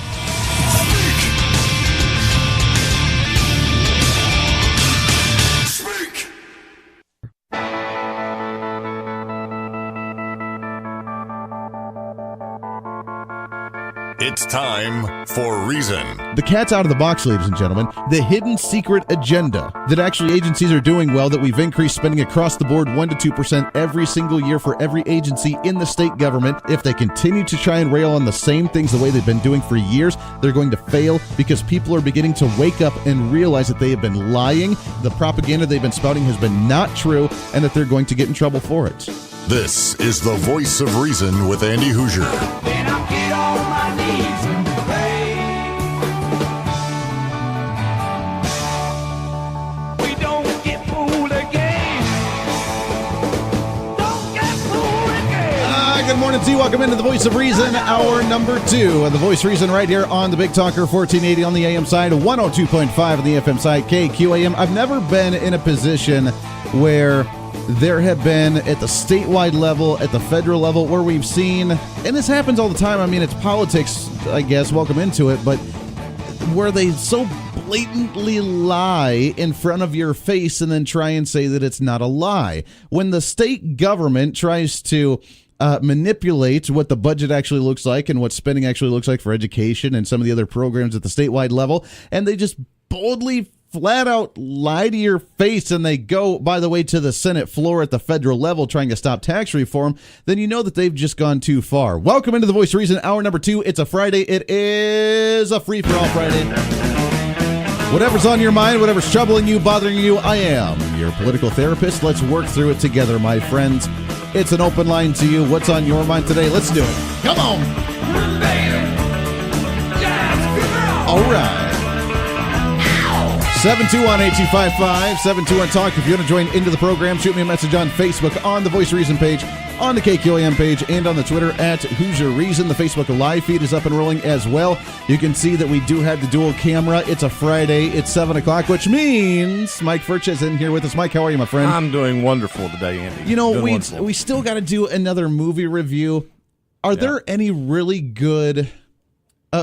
It's time for Reason. The cat's out of the box, ladies and gentlemen. The hidden secret agenda that actually agencies are doing well, that we've increased spending across the board 1% to 2% every single year for every agency in the state government. If they continue to try and rail on the same things the way they've been doing for years, they're going to fail because people are beginning to wake up and realize that they have been lying. The propaganda they've been spouting has been not true, and that they're going to get in trouble for it. This is the Voice of Reason with Andy Hoosier. Then I'll get on my knees and pray. We don't get fooled again. Don't get fooled again. Good morning to you. Welcome into the Voice of Reason, hour number 2 of the Voice of Reason right here on the Big Talker, 1480 on the AM side, 102.5 on the FM side, KQAM. I've never been in a position where there have been at the statewide level, at the federal level, where we've seen, and this happens all the time, I mean, it's politics, I guess, welcome into it, but where they so blatantly lie in front of your face and then try and say that it's not a lie. When the state government tries to manipulate what the budget actually looks like and what spending actually looks like for education and some of the other programs at the statewide level, and they just boldly flat out lie to your face, and they go, by the way, to the Senate floor at the federal level trying to stop tax reform, then you know that they've just gone too far. Welcome into the Voice of Reason, hour number 2. It's a Friday. It is a free-for-all Friday. Whatever's on your mind, whatever's troubling you, bothering you, I am your political therapist. Let's work through it together, my friends. It's an open line to you. What's on your mind today? Let's do it. Come on. All right. 721-8255, 721-TALK. If you want to join into the program, shoot me a message on Facebook, on the Voice of Reason page, on the KQAM page, and on the Twitter at Hoosier Reason. The Facebook live feed is up and rolling as well. You can see that we do have the dual camera. It's a Friday. It's 7 o'clock, which means Mike Furches is in here with us. Mike, how are you, my friend? I'm doing wonderful today, Andy. You know, we still got to do another movie review. Are there any really good...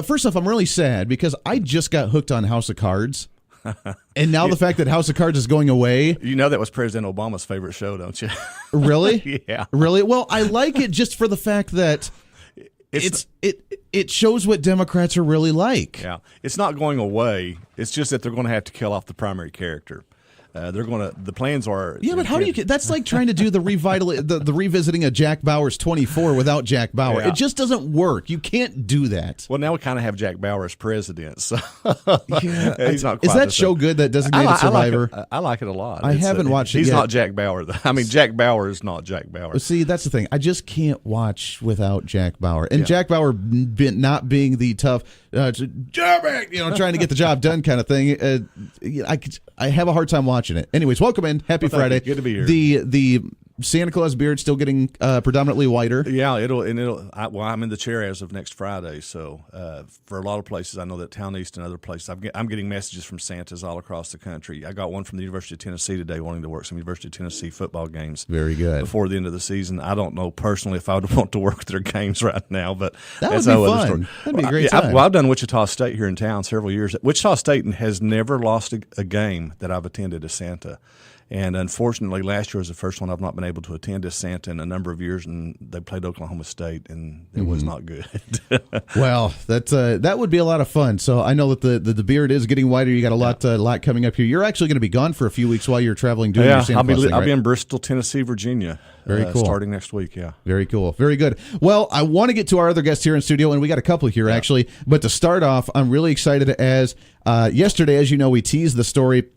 first off, I'm really sad because I just got hooked on House of Cards. And now the fact that House of Cards is going away. You know that was President Obama's favorite show, don't you? Really? Yeah. Really? Well, I like it just for the fact that it shows what Democrats are really like. Yeah. It's not going away. It's just that they're going to have to kill off the primary character. The plans are. Yeah, but how do you? That's like trying to do the revisiting of Jack Bauer's 24 without Jack Bauer. Yeah. It just doesn't work. You can't do that. Well, now we kind of have Jack Bauer as president, so yeah, he's not. Is that show good? That Designated Survivor. I like it a lot. I haven't watched it yet. He's not Jack Bauer, though. I mean, Jack Bauer is not Jack Bauer. See, that's the thing. I just can't watch without Jack Bauer, and Jack Bauer not being the tough, trying to get the job done kind of thing. I have a hard time watching it. Anyways, welcome in. Happy Friday. Good to be here. The Santa Claus beard still getting predominantly whiter. Yeah, I'm in the chair as of next Friday. So for a lot of places, I know that Town East and other places, I'm getting messages from Santas all across the country. I got one from the University of Tennessee today wanting to work some University of Tennessee football games. Very good. Before the end of the season. I don't know personally if I would want to work their games right now, but that would be fun. That'd be a great time. I've done Wichita State here in town several years. Wichita State has never lost a game that I've attended as Santa. And unfortunately, last year was the first one I've not been able to attend as Santa in a number of years, and they played Oklahoma State, and it was not good. Well, that would be a lot of fun. So I know that the beard is getting whiter. You got a lot coming up here. You're actually going to be gone for a few weeks while you're traveling doing your Santa Claus thing, I'll be in Bristol, Tennessee, Virginia. Very cool. Starting next week, yeah. Very cool. Very good. Well, I want to get to our other guests here in studio, and we got a couple here, actually. But to start off, I'm really excited as yesterday, as you know, we teased the story.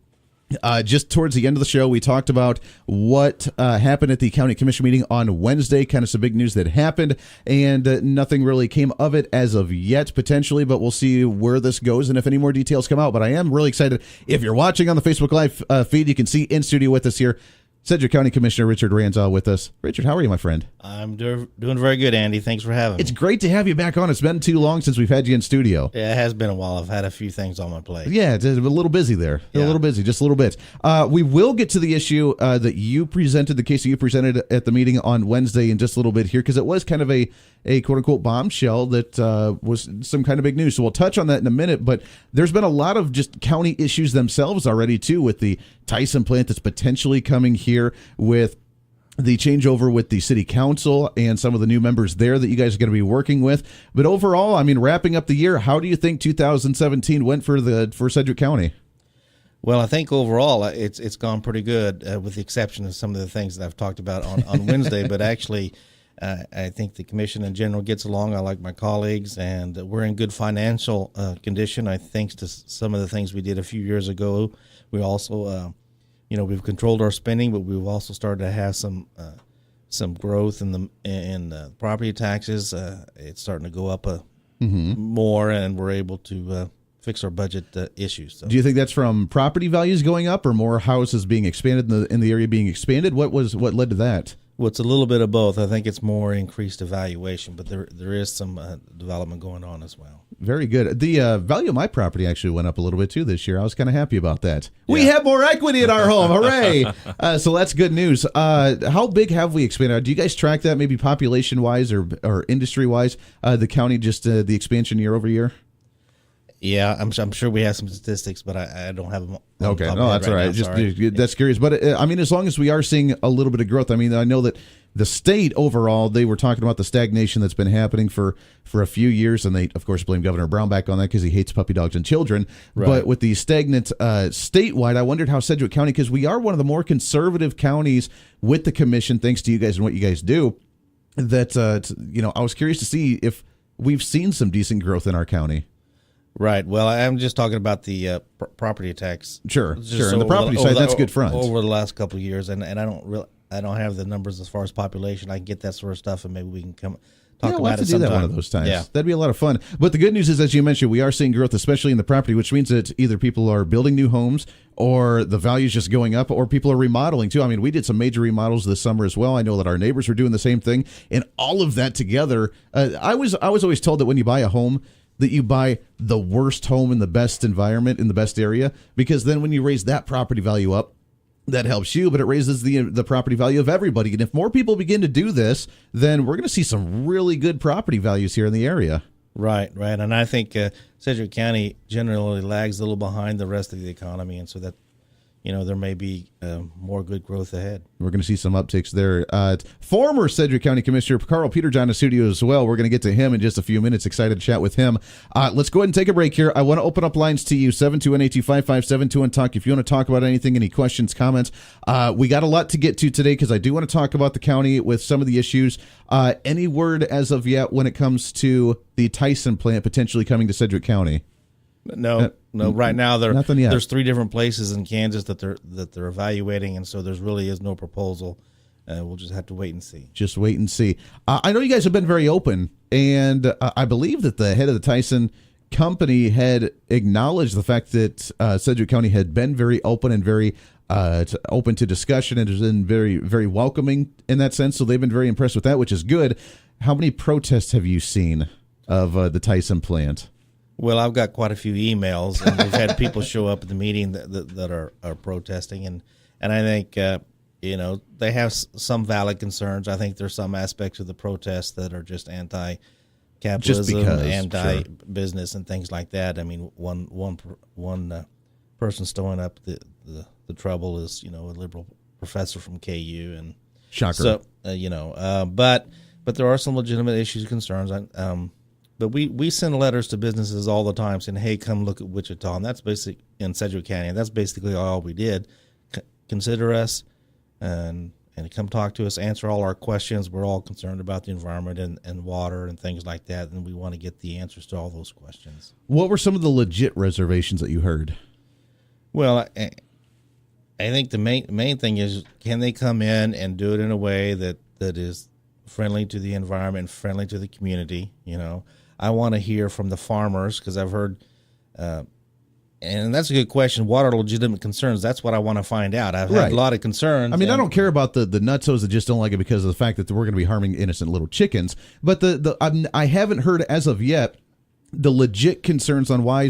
Just towards the end of the show, we talked about what happened at the county commission meeting on Wednesday, kind of some big news that happened, and nothing really came of it as of yet, potentially, but we'll see where this goes and if any more details come out. But I am really excited. If you're watching on the Facebook Live feed, you can see in studio with us here, Sedgwick County Commissioner Richard Ranzau with us. Richard, how are you, my friend? I'm doing very good, Andy. Thanks for having me. It's great to have you back on. It's been too long since we've had you in studio. Yeah, it has been a while. I've had a few things on my plate. Yeah, it's a little busy there. Yeah. A little busy, just a little bit. We will get to the issue that you presented, the case that you presented at the meeting on Wednesday in just a little bit here, because it was kind of a quote-unquote bombshell that was some kind of big news. So we'll touch on that in a minute, but there's been a lot of just county issues themselves already, too, with the Tyson plant that's potentially coming here, with the changeover with the city council and some of the new members there that you guys are going to be working with. But overall, I mean, wrapping up the year, how do you think 2017 went for Sedgwick County? Well, I think overall it's gone pretty good, with the exception of some of the things that I've talked about on Wednesday. But actually, I think the commission in general gets along. I like my colleagues, and we're in good financial condition. Thanks to some of the things we did a few years ago. We also we've controlled our spending, but we've also started to have some growth in the property taxes. It's starting to go up more, and we're able to fix our budget issues. So. Do you think that's from property values going up, or more houses being expanded in the area being expanded? What led to that? Well, it's a little bit of both. I think it's more increased evaluation, but there is some development going on as well. Very good. The value of my property actually went up a little bit too this year. I was kind of happy about that. Yeah. We have more equity in our home. Hooray! So that's good news. How big have we expanded? Do you guys track that, maybe population-wise or industry-wise, the county, just the expansion year over year? Yeah, I'm sure we have some statistics, but I don't have them. Okay, no, that's all right. That's curious. But I mean, as long as we are seeing a little bit of growth, I mean, I know that the state overall, they were talking about the stagnation that's been happening for a few years, and they, of course, blame Governor Brownback on that because he hates puppy dogs and children. Right. But with the stagnant statewide, I wondered how Sedgwick County, because we are one of the more conservative counties with the commission, thanks to you guys and what you guys do, that, I was curious to see if we've seen some decent growth in our county. Right. Well, I'm just talking about the property tax. Sure. And the property side, that's good front. Over the last couple of years, and I don't have the numbers as far as population. I can get that sort of stuff, and maybe we can talk about it sometime. Do that one of those times. Yeah. That'd be a lot of fun. But the good news is, as you mentioned, we are seeing growth, especially in the property, which means that either people are building new homes, or the value's just going up, or people are remodeling too. I mean, we did some major remodels this summer as well. I know that our neighbors were doing the same thing, and all of that together. I was always told that when you buy a home, that you buy the worst home in the best environment, in the best area, because then when you raise that property value up, that helps you, but it raises the property value of everybody. And if more people begin to do this, then we're going to see some really good property values here in the area. Right. And I think Sedgwick County generally lags a little behind the rest of the economy, and so that, there may be more good growth ahead. We're going to see some upticks there. Former Sedgwick County Commissioner Karl Peterjohn in the studio as well. We're going to get to him in just a few minutes. Excited to chat with him. Let's go ahead and take a break here. I want to open up lines to you, 721-825-5721. If you want to talk about anything, any questions, comments. We got a lot to get to today because I do want to talk about the county with some of the issues. Any word as of yet when it comes to the Tyson plant potentially coming to Sedgwick County? No. Right now there's 3 different places in Kansas that they're evaluating, and so there really is no proposal. We'll just have to wait and see. Just wait and see. I know you guys have been very open, and I believe that the head of the Tyson company had acknowledged the fact that Sedgwick County had been very open and very open to discussion, and has been very, very welcoming in that sense. So they've been very impressed with that, which is good. How many protests have you seen of the Tyson plant? Well, I've got quite a few emails, and we've had people show up at the meeting that are protesting, and I think they have some valid concerns. I think there's some aspects of the protests that are just anti-capitalism, anti-business, and things like that. I mean, one person stirring up the trouble is a liberal professor from KU, and shocker. So but there are some legitimate issues and concerns. But we send letters to businesses all the time saying, hey, come look at Wichita. And that's basically in Sedgwick County. And that's basically all we did. Consider us and come talk to us, answer all our questions. We're all concerned about the environment and water and things like that. And we want to get the answers to all those questions. What were some of the legit reservations that you heard? Well, I think the main thing is, can they come in and do it in a way that is friendly to the environment, friendly to the community, I want to hear from the farmers because I've heard, and that's a good question. What are legitimate concerns? That's what I want to find out. I've had a lot of concerns. I mean, I don't care about the nutsos that just don't like it because of the fact that we're going to be harming innocent little chickens. But I haven't heard as of yet the legit concerns on why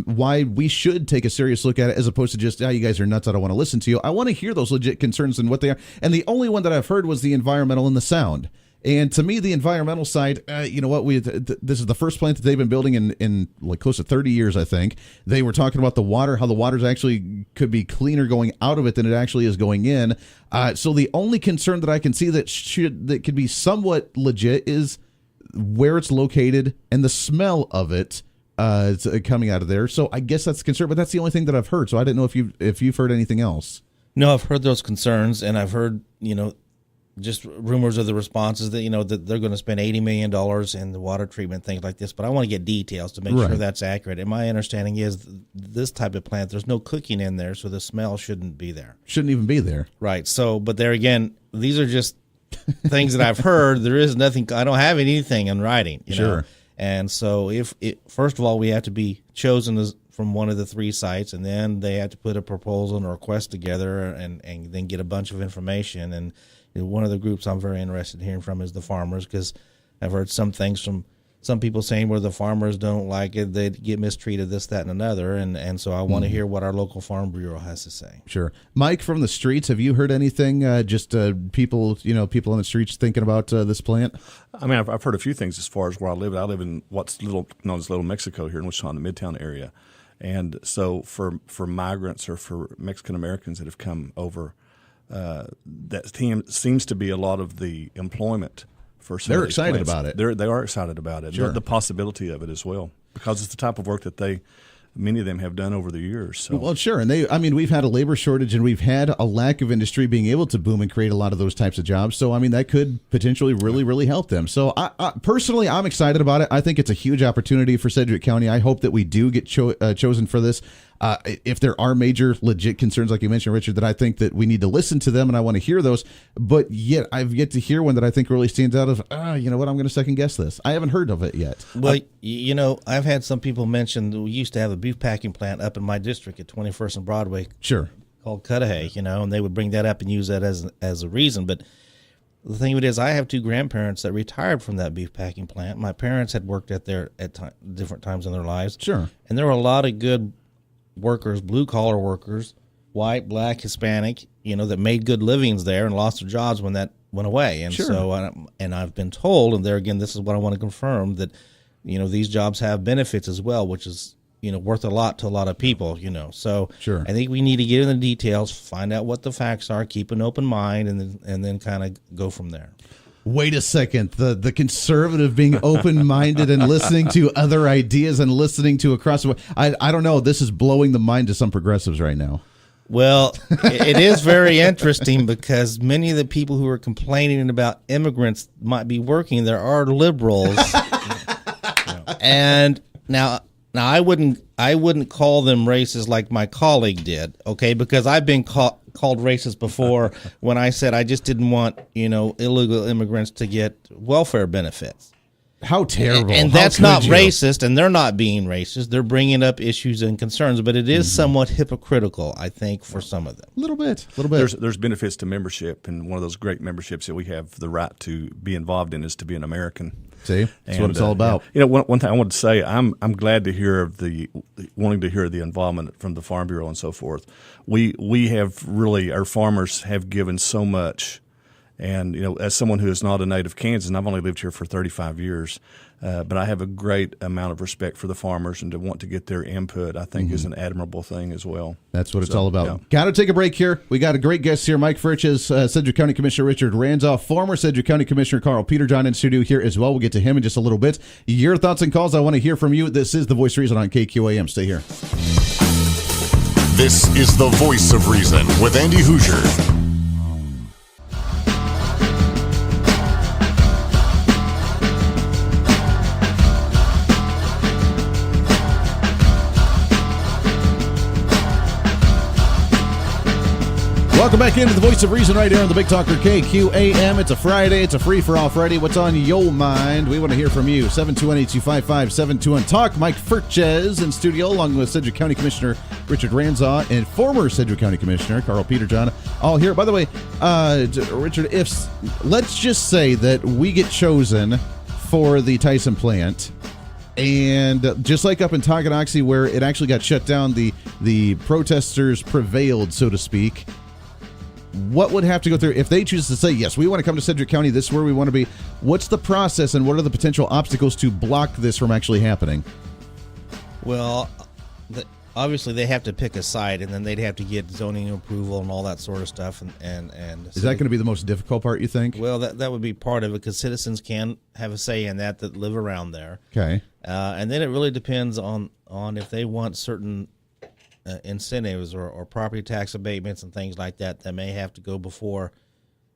why we should take a serious look at it, as opposed to just, you guys are nuts, I don't want to listen to you. I want to hear those legit concerns and what they are. And the only one that I've heard was the environmental and the sound. And to me, the environmental side, this is the first plant that they've been building in like close to 30 years, I think. They were talking about the water, how the water's actually could be cleaner going out of it than it actually is going in. So the only concern that I can see that could be somewhat legit is where it's located and the smell of it coming out of there. So I guess that's the concern, but that's the only thing that I've heard. So I didn't know if you've heard anything else. No, I've heard those concerns, and I've heard, just rumors of the responses that, that they're going to spend $80 million in the water treatment, things like this. But I want to get details to make sure that's accurate. And my understanding is this type of plant, there's no cooking in there, so the smell shouldn't be there. Shouldn't even be there. Right. So, but there again, these are just things that I've heard. There is nothing, I don't have anything in writing. Sure. And so first of all, we have to be chosen from one of the 3 sites, and then they have to put a proposal and a request together and then get a bunch of information. And, One of the groups I'm very interested in hearing from is the farmers, because I've heard some things from some people saying where the farmers don't like it, they get mistreated, this, that, and another, and so I want to hear what our local farm bureau has to say. Sure. Mike, from the streets, have you heard anything, people on the streets thinking about this plant? I mean, I've heard a few things as far as where I live. I live in what's known as Little Mexico here in Wichita, in the Midtown area. And so for migrants or for Mexican Americans that have come over, that seems to be a lot of the employment for some They're of these excited plants. about it. They are excited about it. Sure. The possibility of it as well, because it's the type of work that many of them have done over the years. So. Well, sure. And we've had a labor shortage, and we've had a lack of industry being able to boom and create a lot of those types of jobs. So, I mean, that could potentially really, really help them. So, I personally, I'm excited about it. I think it's a huge opportunity for Sedgwick County. I hope that we do get chosen for this. If there are major legit concerns, like you mentioned, Richard, that I think that we need to listen to them, and I want to hear those. But yet I've yet to hear one that I think really stands out of, you know what, I'm going to second guess this. I haven't heard of it yet. Well, I've had some people mention that we used to have a beef packing plant up in my district at 21st and Broadway. Sure. Called Cudahy, and they would bring that up and use that as a reason. But the thing of it is, I have two grandparents that retired from that beef packing plant. My parents had worked at different times in their lives. Sure. And there were a lot of good workers, blue-collar workers, white, black, Hispanic, that made good livings there and lost their jobs when that went away. And sure. So, and I've been told, and there again, this is what I want to confirm, that, these jobs have benefits as well, which is, worth a lot to a lot of people, So sure. I think we need to get in the details, find out what the facts are, keep an open mind, and then kind of go from there. Wait a second. The conservative being open-minded and listening to other ideas and listening to across the way. I don't know. This is blowing the mind to some progressives right now. Well, it is very interesting because many of the people who are complaining about immigrants might be working there are liberals. And now I wouldn't call them racist like my colleague did, okay? Because I've been called racist before when I said I just didn't want, illegal immigrants to get welfare benefits. How terrible. And that's not racist, and they're not being racist. They're bringing up issues and concerns, but it is somewhat hypocritical, I think, for some of them. A little bit. There's benefits to membership, and one of those great memberships that we have the right to be involved in is to be an American. See, that's what it's all about. One thing I wanted to say, I'm glad to hear of wanting to hear the involvement from the Farm Bureau and so forth. We have really, our farmers have given so much, and as someone who is not a native Kansan, and I've only lived here for 35 years, but I have a great amount of respect for the farmers, and to want to get their input, I think, is an admirable thing as well. That's what it's all about. Yeah. Got to take a break here. We got a great guest here, Mike Furches, Sedgwick County Commissioner Richard Ranzau, former Sedgwick County Commissioner Karl Peterjohn in studio here as well. We'll get to him in just a little bit. Your thoughts and calls, I want to hear from you. This is The Voice of Reason on KQAM. Stay here. This is The Voice of Reason with Andy Hoosier. Welcome back into the Voice of Reason right here on the Big Talker KQAM. It's a Friday. It's a free-for-all Friday. What's on your mind? We want to hear from you. 721-8255-721-TALK. Mike Furches in studio along with Sedgwick County Commissioner Richard Ranzau and former Sedgwick County Commissioner Karl Peterjohn all here. By the way, Richard, let's just say that we get chosen for the Tyson plant, and just like up in Tonganoxie where it actually got shut down, the protesters prevailed, so to speak. What would have to go through if they choose to say, yes, we want to come to Sedgwick County, this is where we want to be? What's the process and what are the potential obstacles to block this from actually happening? Well, obviously they have to pick a site, and then they'd have to get zoning approval and all that sort of stuff. And is that going to be the most difficult part, you think? Well, that would be part of it, because citizens can have a say in that live around there. Okay. And then it really depends on if they want certain incentives or property tax abatements and things like that may have to go before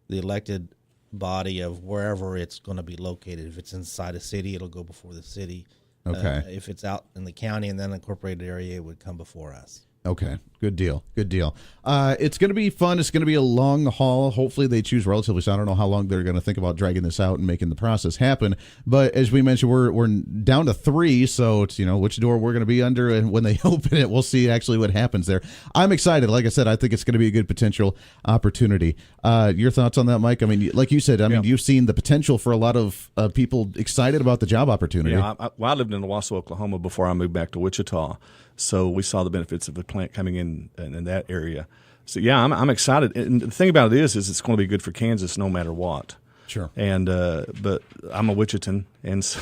the elected body of wherever it's going to be located. If it's inside a city, it'll go before the city. Okay. If it's out in the county and then incorporated area, it would come before us. Okay. Good deal. Good deal. It's going to be fun. It's going to be a long haul. Hopefully they choose relatively soon. I don't know how long they're going to think about dragging this out and making the process happen. But as we mentioned, we're down to 3, so it's, which door we're going to be under, and when they open it, we'll see actually what happens there. I'm excited. Like I said, I think it's going to be a good potential opportunity. Your thoughts on that, Mike? I mean, like you said, you've seen the potential for a lot of people excited about the job opportunity. Yeah, I lived in Owasso, Oklahoma before I moved back to Wichita. So we saw the benefits of the plant coming in that area. So, yeah, I'm excited. And the thing about it is it's going to be good for Kansas no matter what. Sure. And but I'm a Wichitan, and so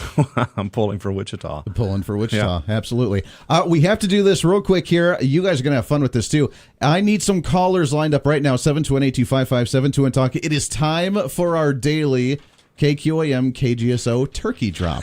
I'm pulling for Wichita. Pulling for Wichita, yeah. Absolutely. We have to do this real quick here. You guys are going to have fun with this, too. I need some callers lined up right now, 721-825-572 and talk. It is time for our daily KQAM KGSO turkey drop.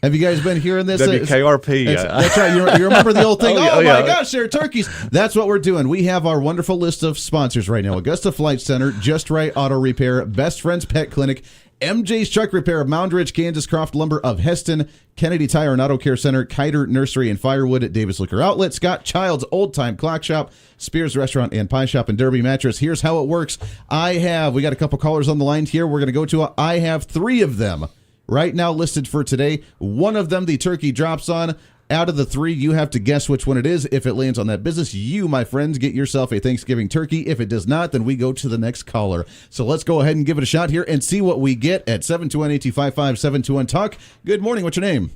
Have you guys been hearing this? WKRP. That's right. You remember the old thing? Oh, yeah. my gosh, they're turkeys. That's what we're doing. We have our wonderful list of sponsors right now. Augusta Flight Center, Just Right Auto Repair, Best Friends Pet Clinic, MJ's Truck Repair of Mound Ridge, Kansas, Croft Lumber of Heston, Kennedy Tire and Auto Care Center, Kiter Nursery and Firewood at Davis Liquor Outlet, Scott Child's Old Time Clock Shop, Spears Restaurant and Pie Shop, and Derby Mattress. Here's how it works. We got a couple callers on the line here. We're going to go to I have 3 of them right now listed for today. One of them the turkey drops on. Out of the 3, you have to guess which one it is. If it lands on that business, you, my friends, get yourself a Thanksgiving turkey. If it does not, then we go to the next caller. So let's go ahead and give it a shot here and see what we get at 721-825-571-TALK. Good morning. What's your name?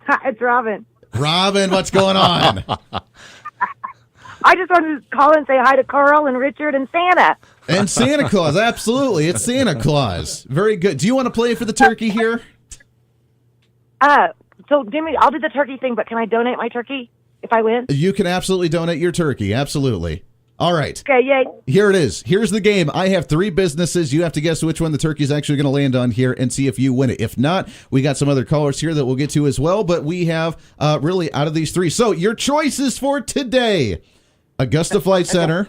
Hi, it's Robin. Robin, what's going on? I just wanted to call and say hi to Karl and Richard and Santa. And Santa Claus, absolutely. It's Santa Claus. Very good. Do you want to play for the turkey here? So, Jimmy, I'll do the turkey thing, but can I donate my turkey if I win? You can absolutely donate your turkey. Absolutely. All right. Okay, yay. Here it is. Here's the game. I have 3 businesses. You have to guess which one the turkey is actually going to land on here and see if you win it. If not, we got some other callers here that we'll get to as well, but we have really out of these 3. So your choices for today: Augusta Flight Center,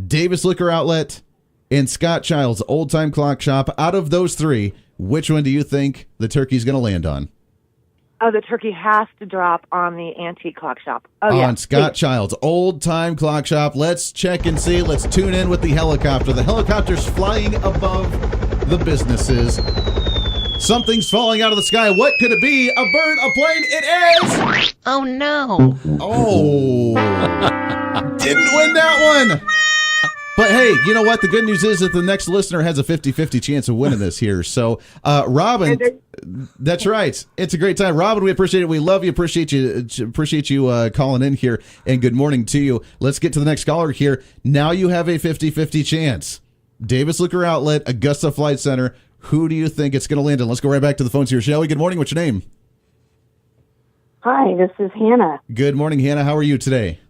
Davis Liquor Outlet, and Scott Child's Old Time Clock Shop. Out of those 3, which one do you think the turkey's going to land on? Oh, the turkey has to drop on the antique clock shop. Oh, yeah. On Scott Child's Old Time Clock Shop. Let's check and see. Let's tune in with the helicopter. The helicopter's flying above the businesses. Something's falling out of the sky. What could it be? A bird, a plane? It is! Oh, no. Oh. Didn't win that one. But hey, you know what? The good news is that the next listener has a 50-50 chance of winning this here. So, Robin, that's right. It's a great time. Robin, we appreciate it. We love you. Appreciate you calling in here, and good morning to you. Let's get to the next caller here. Now you have a 50-50 chance. Davis Liquor Outlet, Augusta Flight Center. Who do you think it's going to land on? Let's go right back to the phones here, shall we? Good morning. What's your name? Hi, this is Hannah. Good morning, Hannah. How are you today?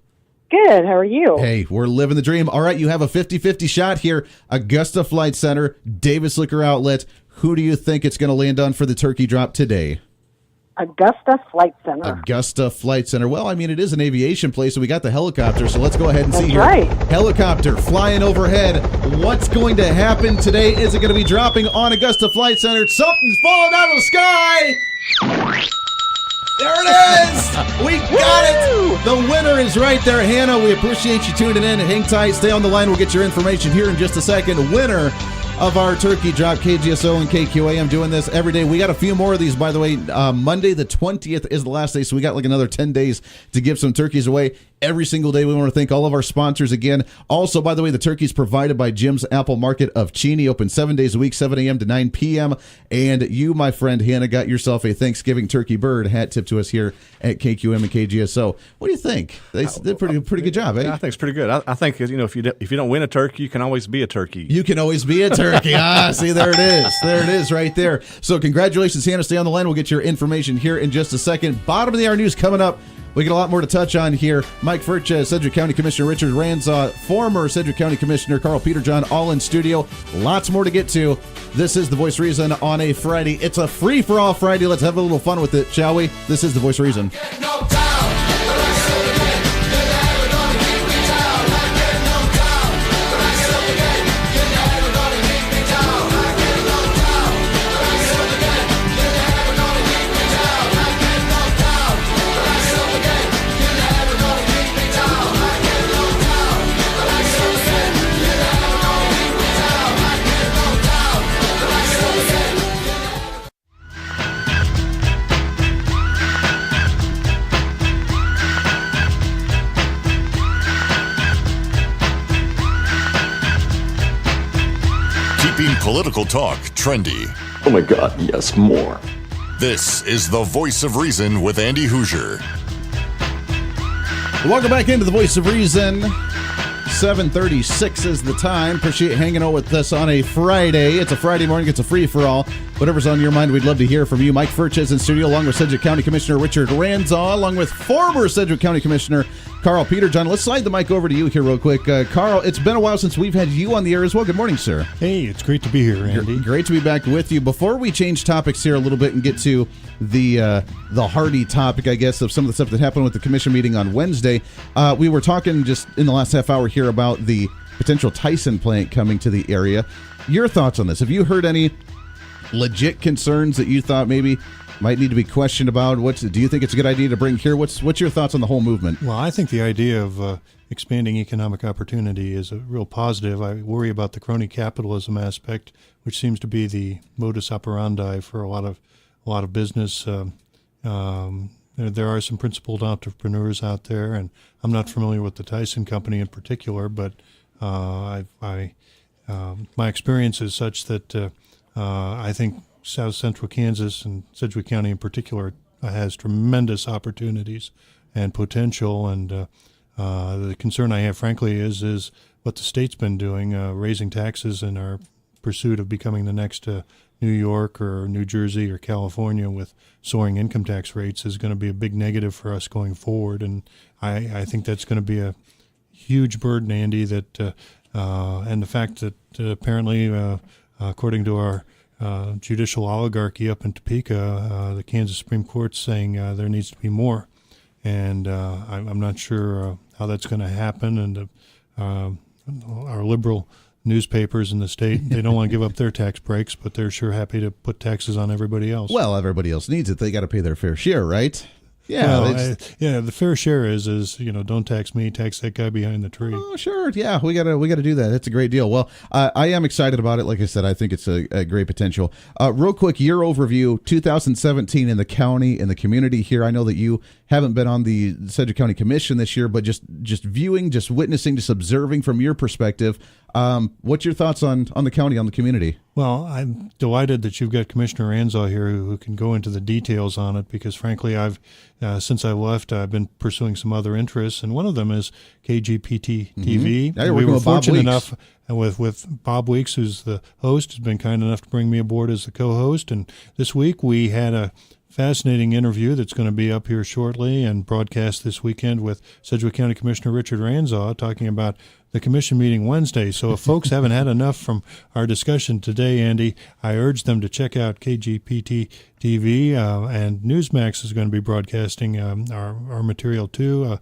Good. How are you? Hey, we're living the dream. All right, you have a 50-50 shot here. Augusta Flight Center, Davis Liquor Outlet. Who do you think it's going to land on for the turkey drop today? Augusta Flight Center. Augusta Flight Center. Well, I mean, it is an aviation place, so we got the helicopter, so let's go ahead and see here. Right. Helicopter flying overhead. What's going to happen today? Is it going to be dropping on Augusta Flight Center? Something's falling out of the sky! There it is! We got it! The winner is right there, Hannah. We appreciate you tuning in. Hang tight. Stay on the line. We'll get your information here in just a second. Winner of our turkey drop, KGSO and KQAM, doing this every day. We got a few more of these, by the way. Monday the 20th is the last day, so we got like another 10 days to give some turkeys away every single day. We want to thank all of our sponsors again. Also, by the way, the turkey's provided by Jim's Apple Market of Cheney, open 7 days a week, 7 a.m. to 9 p.m. And you, my friend Hannah, got yourself a Thanksgiving turkey bird hat tip to us here at KQM and KGSO. What do you think? They did pretty good job, eh? I think it's pretty good. I think, if you don't win a turkey, you can always be a turkey. You can always be a turkey. See, there it is. There it is right there. So congratulations, Hannah. Stay on the line. We'll get your information here in just a second. Bottom of the hour news coming up. We got a lot more to touch on here. Mike Furches, Sedgwick County Commissioner Richard Ranzau, former Sedgwick County Commissioner Karl Peterjohn, all in studio. Lots more to get to. This is The Voice of Reason on a Friday. It's a free-for-all Friday. Let's have a little fun with it, shall we? This is The Voice of Reason. Keeping political talk trendy. Oh my God, yes, more. This is The Voice of Reason with Andy Hoosier. Welcome back into the Voice of Reason. 7:36 is the time. Appreciate hanging out with us on a Friday. It's a Friday morning. It's a free-for-all. Whatever's on your mind, we'd love to hear from you. Mike Furches in studio, along with Sedgwick County Commissioner Richard Ranzau, along with former Sedgwick County Commissioner Karl Peterjohn. Let's slide the mic over to you here real quick. Karl, it's been a while since we've had you on the air as well. Good morning, sir. Hey, it's great to be here, Andy. Great to be back with you. Before we change topics here a little bit and get to the hearty topic, I guess, of some of the stuff that happened with the commission meeting on Wednesday, we were talking just in the last half hour here about the potential Tyson plant coming to the area. Your thoughts on this? Have you heard any legit concerns that you thought maybe might need to be questioned about? Do you think it's a good idea to bring here? What's your thoughts on the whole movement? Well, I think the idea of expanding economic opportunity is a real positive. I worry about the crony capitalism aspect, which seems to be the modus operandi for a lot of business. There are some principled entrepreneurs out there, and I'm not familiar with the Tyson company in particular, but my experience is such that I think South Central Kansas and Sedgwick County in particular has tremendous opportunities and potential. And the concern I have, frankly, is what the state's been doing, raising taxes in our pursuit of becoming the next New York or New Jersey or California with soaring income tax rates is going to be a big negative for us going forward. And I think that's going to be a huge burden, Andy, that and the fact that apparently, according to our judicial oligarchy up in Topeka, the Kansas Supreme Court's saying there needs to be more. And I'm not sure how that's going to happen. And our liberal newspapers in the state, they don't want to give up their tax breaks, but they're sure happy to put taxes on everybody else. Well, everybody else needs it. They got to pay their fair share, right? Yeah, well, the fair share is don't tax me, tax that guy behind the tree. Oh, sure, yeah, we gotta do that. That's a great deal. Well, I am excited about it. Like I said, I think it's a great potential. Real quick, year overview: 2017 in the county and the community here. I know that you haven't been on the Sedgwick County Commission this year, but just viewing, just witnessing, just observing from your perspective. What's your thoughts on the county, on the community? Well, I'm delighted that you've got Commissioner Ranzau here who can go into the details on it because, frankly, since I left, I've been pursuing some other interests, and one of them is KGPT TV. Mm-hmm. We were fortunate enough with Bob Weeks, who's the host, has been kind enough to bring me aboard as the co-host, and this week we had a fascinating interview that's going to be up here shortly and broadcast this weekend with Sedgwick County Commissioner Richard Ranzau talking about the commission meeting Wednesday. So if folks haven't had enough from our discussion today, Andy, I urge them to check out KGPT TV, and Newsmax is going to be broadcasting our material too.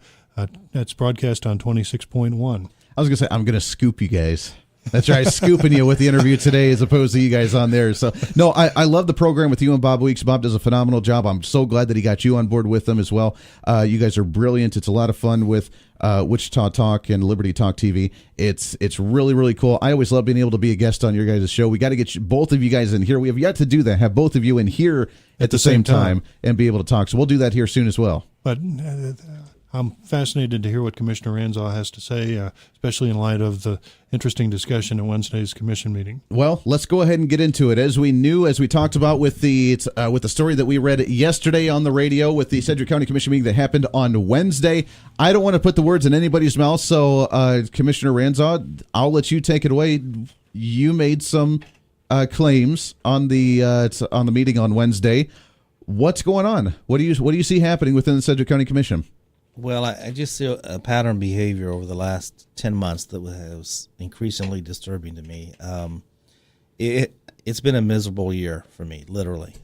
That's broadcast on 26.1. I was going to say, I'm going to scoop you guys. That's right, scooping you with the interview today as opposed to you guys on there. So, no, I love the program with you and Bob Weeks. Bob does a phenomenal job. I'm so glad that he got you on board with them as well. You guys are brilliant. It's a lot of fun with Wichita Talk and Liberty Talk TV. It's really, really cool. I always love being able to be a guest on your guys' show. We got to get both of you guys in here. We have yet to do that, have both of you in here at the same time and be able to talk. So we'll do that here soon as well. But I'm fascinated to hear what Commissioner Ranzau has to say, especially in light of the interesting discussion at Wednesday's commission meeting. Well, let's go ahead and get into it. As we talked about with the story that we read yesterday on the radio with the Sedgwick County Commission meeting that happened on Wednesday, I don't want to put the words in anybody's mouth, so Commissioner Ranzau, I'll let you take it away. You made some claims on the meeting on Wednesday. What's going on? What do you see happening within the Sedgwick County Commission? Well, I just see a pattern of behavior over the last 10 months that was increasingly disturbing to me. It's been a miserable year for me, literally.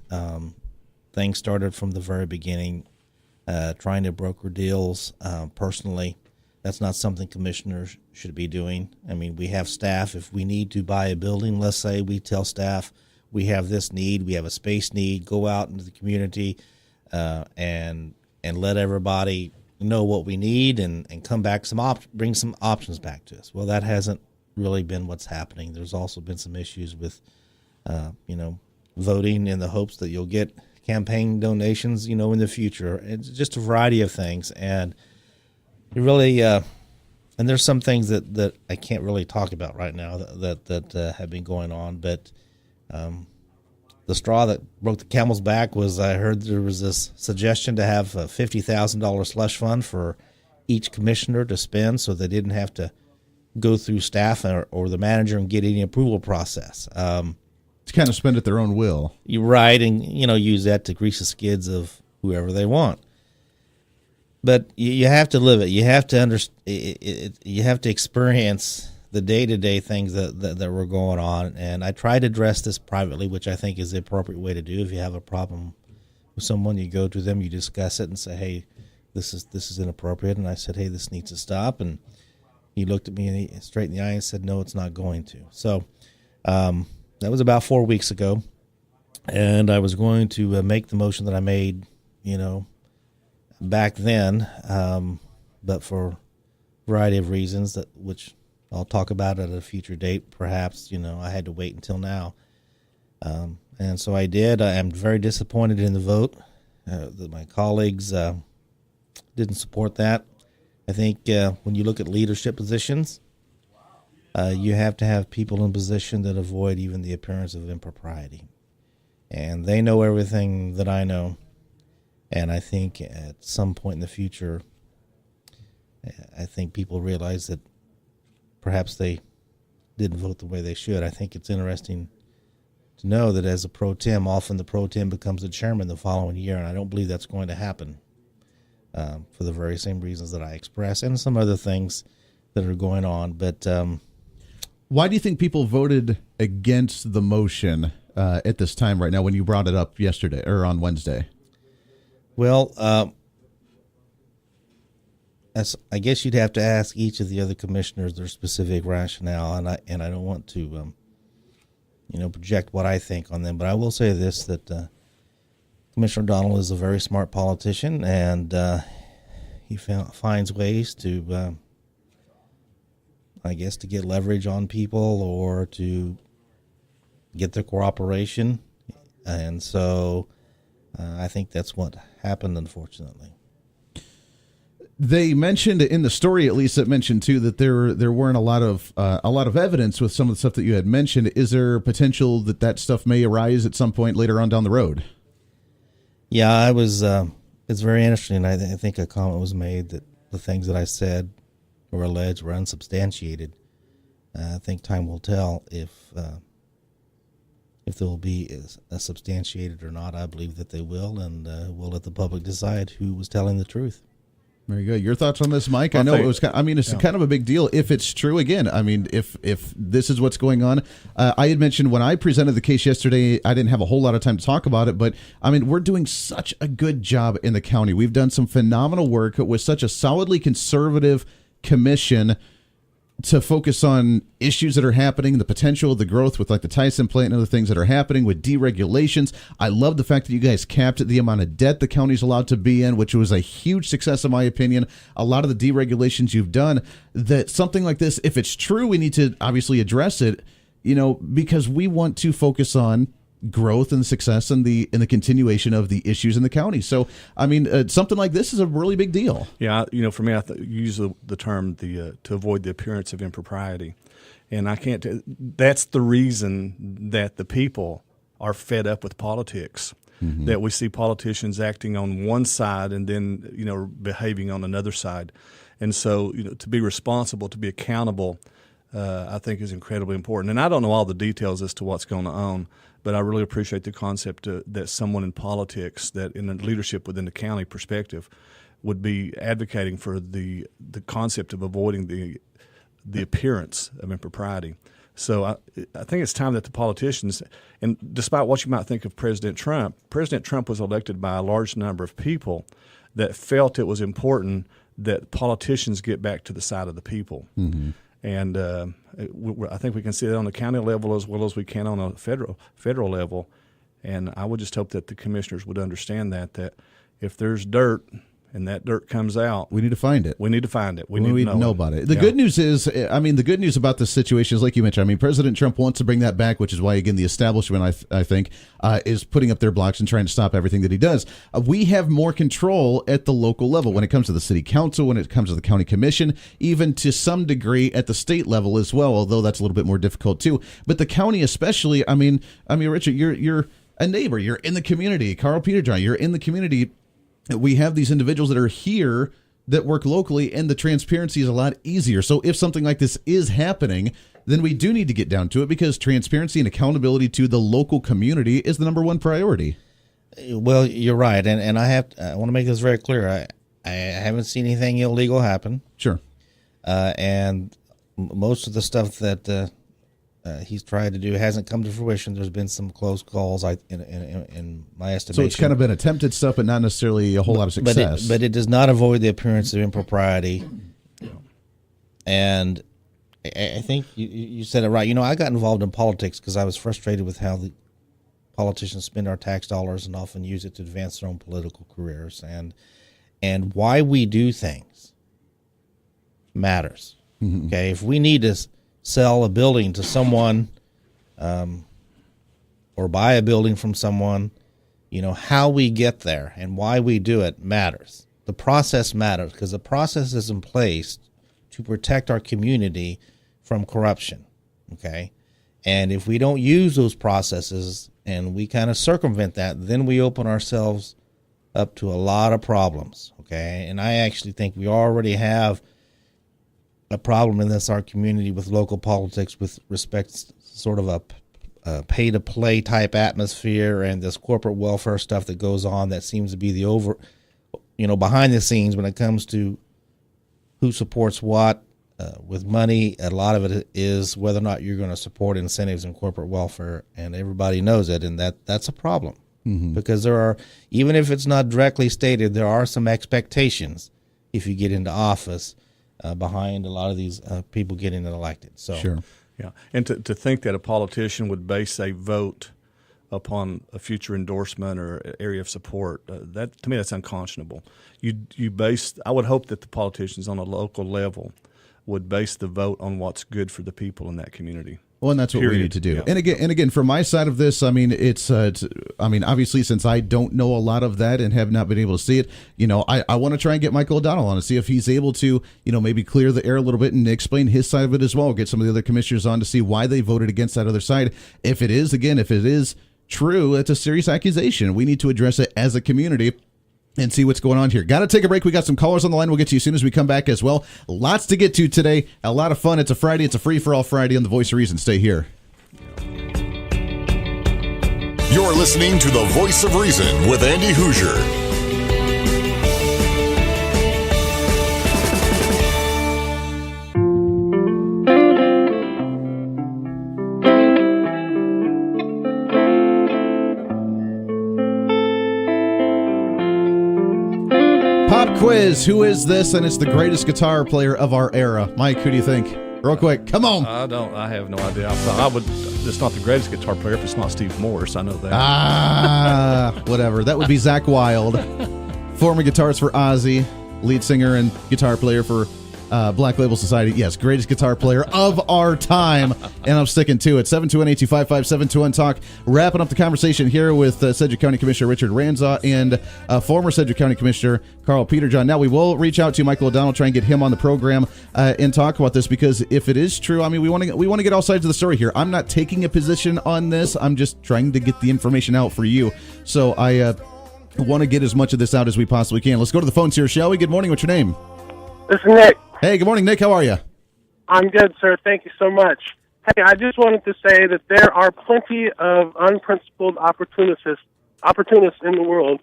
Things started from the very beginning, trying to broker deals personally. That's not something commissioners should be doing. I mean, we have staff. If we need to buy a building, let's say, we tell staff, we have this need, we have a space need, go out into the community and let everybody know what we need and come back, bring some options back to us. Well, that hasn't really been what's happening. There's also been some issues with, voting in the hopes that you'll get campaign donations, in the future. It's just a variety of things. And it really and there's some things that I can't really talk about right now that have been going on, but the straw that broke the camel's back was I heard there was this suggestion to have a $50,000 slush fund for each commissioner to spend so they didn't have to go through staff or the manager and get any approval process. To kind of spend at their own will. You're right, and use that to grease the skids of whoever they want. But you have to live it. You have to you have to experience the day-to-day things that were going on. And I tried to address this privately, which I think is the appropriate way to do. If you have a problem with someone, you go to them, you discuss it, and say, "Hey, this is inappropriate." And I said, "Hey, this needs to stop." And he looked at me straight in the eye and said, "No, it's not going to." So that was about 4 weeks ago, and I was going to make the motion that I made, back then, but for a variety of reasons which I'll talk about at a future date. Perhaps, I had to wait until now. And so I did. I am very disappointed in the vote that my colleagues didn't support that. I think when you look at leadership positions, you have to have people in position that avoid even the appearance of impropriety. And they know everything that I know. And I think at some point in the future, I think people realize that perhaps they didn't vote the way they should. I think it's interesting to know that as a pro tem, often the pro tem becomes the chairman the following year, and I don't believe that's going to happen for the very same reasons that I express and some other things that are going on. But why do you think people voted against the motion at this time right now when you brought it up yesterday or on Wednesday? Well, I guess you'd have to ask each of the other commissioners their specific rationale, and I don't want to, project what I think on them. But I will say this: that Commissioner Donald is a very smart politician, and he finds ways to, to get leverage on people or to get their cooperation, and so I think that's what happened, unfortunately. They mentioned in the story, at least, it mentioned too that there weren't a lot of evidence with some of the stuff that you had mentioned. Is there potential that stuff may arise at some point later on down the road? Yeah, it's very interesting. I think a comment was made that the things that I said or alleged were unsubstantiated. I think time will tell if they will be substantiated or not. I believe that they will, and we'll let the public decide who was telling the truth. Very good. Your thoughts on this, Mike? I know it was. It's kind of a big deal if it's true. Again, if this is what's going on, I had mentioned when I presented the case yesterday, I didn't have a whole lot of time to talk about it, but we're doing such a good job in the county. We've done some phenomenal work with such a solidly conservative commission to focus on issues that are happening, the potential of the growth with like the Tyson plant and other things that are happening with deregulations. I love the fact that you guys capped the amount of debt the county's allowed to be in, which was a huge success in my opinion. A lot of the deregulations you've done, that something like this, if it's true, we need to obviously address it, because we want to focus on growth and success and the continuation of the issues in the county. So, something like this is a really big deal. Yeah, for me, I use the term to avoid the appearance of impropriety, and I can't. That's the reason that the people are fed up with politics. Mm-hmm. That we see politicians acting on one side and then behaving on another side, and so to be responsible, to be accountable, I think is incredibly important. And I don't know all the details as to what's going on. But I really appreciate the concept that someone in politics, that in a leadership within the county perspective, would be advocating for the concept of avoiding the appearance of impropriety. So I think it's time that the politicians, and despite what you might think of President Trump was elected by a large number of people that felt it was important that politicians get back to the side of the people. Mm-hmm. And I think we can see that on the county level as well as we can on a federal level. And I would just hope that the commissioners would understand that if there's dirt and that dirt comes out, we need to find it. We need to find it. We need to know about it. The good news is, the good news about this situation is, like you mentioned, President Trump wants to bring that back, which is why, again, the establishment, I think, is putting up their blocks and trying to stop everything that he does. We have more control at the local level when it comes to the city council, when it comes to the county commission, even to some degree at the state level as well, although that's a little bit more difficult too. But the county especially, Richard, you're a neighbor. You're in the community. Karl, Peterjohn, you're in the community. We have these individuals that are here that work locally, and the transparency is a lot easier. So if something like this is happening, then we do need to get down to it, because transparency and accountability to the local community is the number one priority. Well, you're right, and I want to make this very clear. I haven't seen anything illegal happen. Sure. And most of the stuff that he's tried to do hasn't come to fruition. There's been some close calls, in my estimation. So it's kind of been attempted stuff, but not necessarily a whole lot of success. But it does not avoid the appearance of impropriety. And I think you said it right. I got involved in politics because I was frustrated with how the politicians spend our tax dollars and often use it to advance their own political careers. And why we do things matters. Mm-hmm. Okay, if we need to sell a building to someone, or buy a building from someone, how we get there and why we do it matters. The process matters, because the process is in place to protect our community from corruption. Okay, and if we don't use those processes and we kind of circumvent that, then we open ourselves up to a lot of problems. Okay, and I actually think we already have a problem in our community with local politics, with respect sort of a pay-to-play type atmosphere and this corporate welfare stuff that goes on that seems to be the behind the scenes when it comes to who supports what with money. A lot of it is whether or not you're going to support incentives in corporate welfare, and everybody knows it, and that's a problem. Mm-hmm. Because there are, even if it's not directly stated, there are some expectations if you get into office behind a lot of these people getting elected. So, sure. Yeah, and to think that a politician would base a vote upon a future endorsement or area of support, that to me that's unconscionable. I would hope that the politicians on a local level would base the vote on what's good for the people in that community. Well, and that's what we need to do. Yeah. And again, from my side of this, it's obviously, since I don't know a lot of that and have not been able to see it, I want to try and get Michael O'Donnell on and see if he's able to, maybe clear the air a little bit and explain his side of it as well. Get some of the other commissioners on to see why they voted against that other side. If it is true, it's a serious accusation. We need to address it as a community and see what's going on here. Got to take a break. We got some callers on the line. We'll get to you as soon as we come back as well. Lots to get to today. A lot of fun. It's a Friday. It's a free-for-all Friday on The Voice of Reason. Stay here. You're listening to The Voice of Reason with Andy Hoosier. Quiz. Who is this? And it's the greatest guitar player of our era. Mike, who do you think? Real quick. Come on. I have no idea. It's not the greatest guitar player if it's not Steve Morse. I know that. Whatever. That would be Zakk Wylde. Former guitarist for Ozzy, lead singer and guitar player for Black Label Society. Yes, greatest guitar player of our time. And I'm sticking to it. 721-825-5721 Talk. Wrapping up the conversation here with Sedgwick County Commissioner Richard Ranzau and former Sedgwick County Commissioner Karl Peterjohn. Now, we will reach out to Michael O'Donnell, try and get him on the program and talk about this, because if it is true, we want to get all sides of the story here. I'm not taking a position on this. I'm just trying to get the information out for you. So I want to get as much of this out as we possibly can. Let's go to the phones here, shall we? Good morning. What's your name? This is Nick. Hey, good morning, Nick. How are you? I'm good, sir. Thank you so much. Hey, I just wanted to say that there are plenty of unprincipled opportunists in the world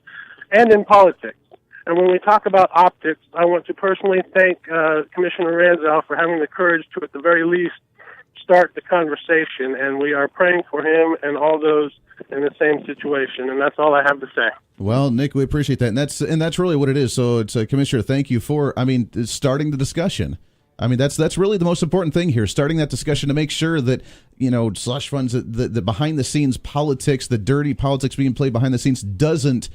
and in politics. And when we talk about optics, I want to personally thank Commissioner Ranzau for having the courage to, at the very least, start the conversation. And we are praying for him and all those in the same situation. And that's all I have to say. Well, Nick, we appreciate that, and that's really what it is. So, it's Commissioner, thank you for starting the discussion. That's really the most important thing here, starting that discussion to make sure that slush funds, the behind the scenes politics, the dirty politics being played behind the scenes, doesn't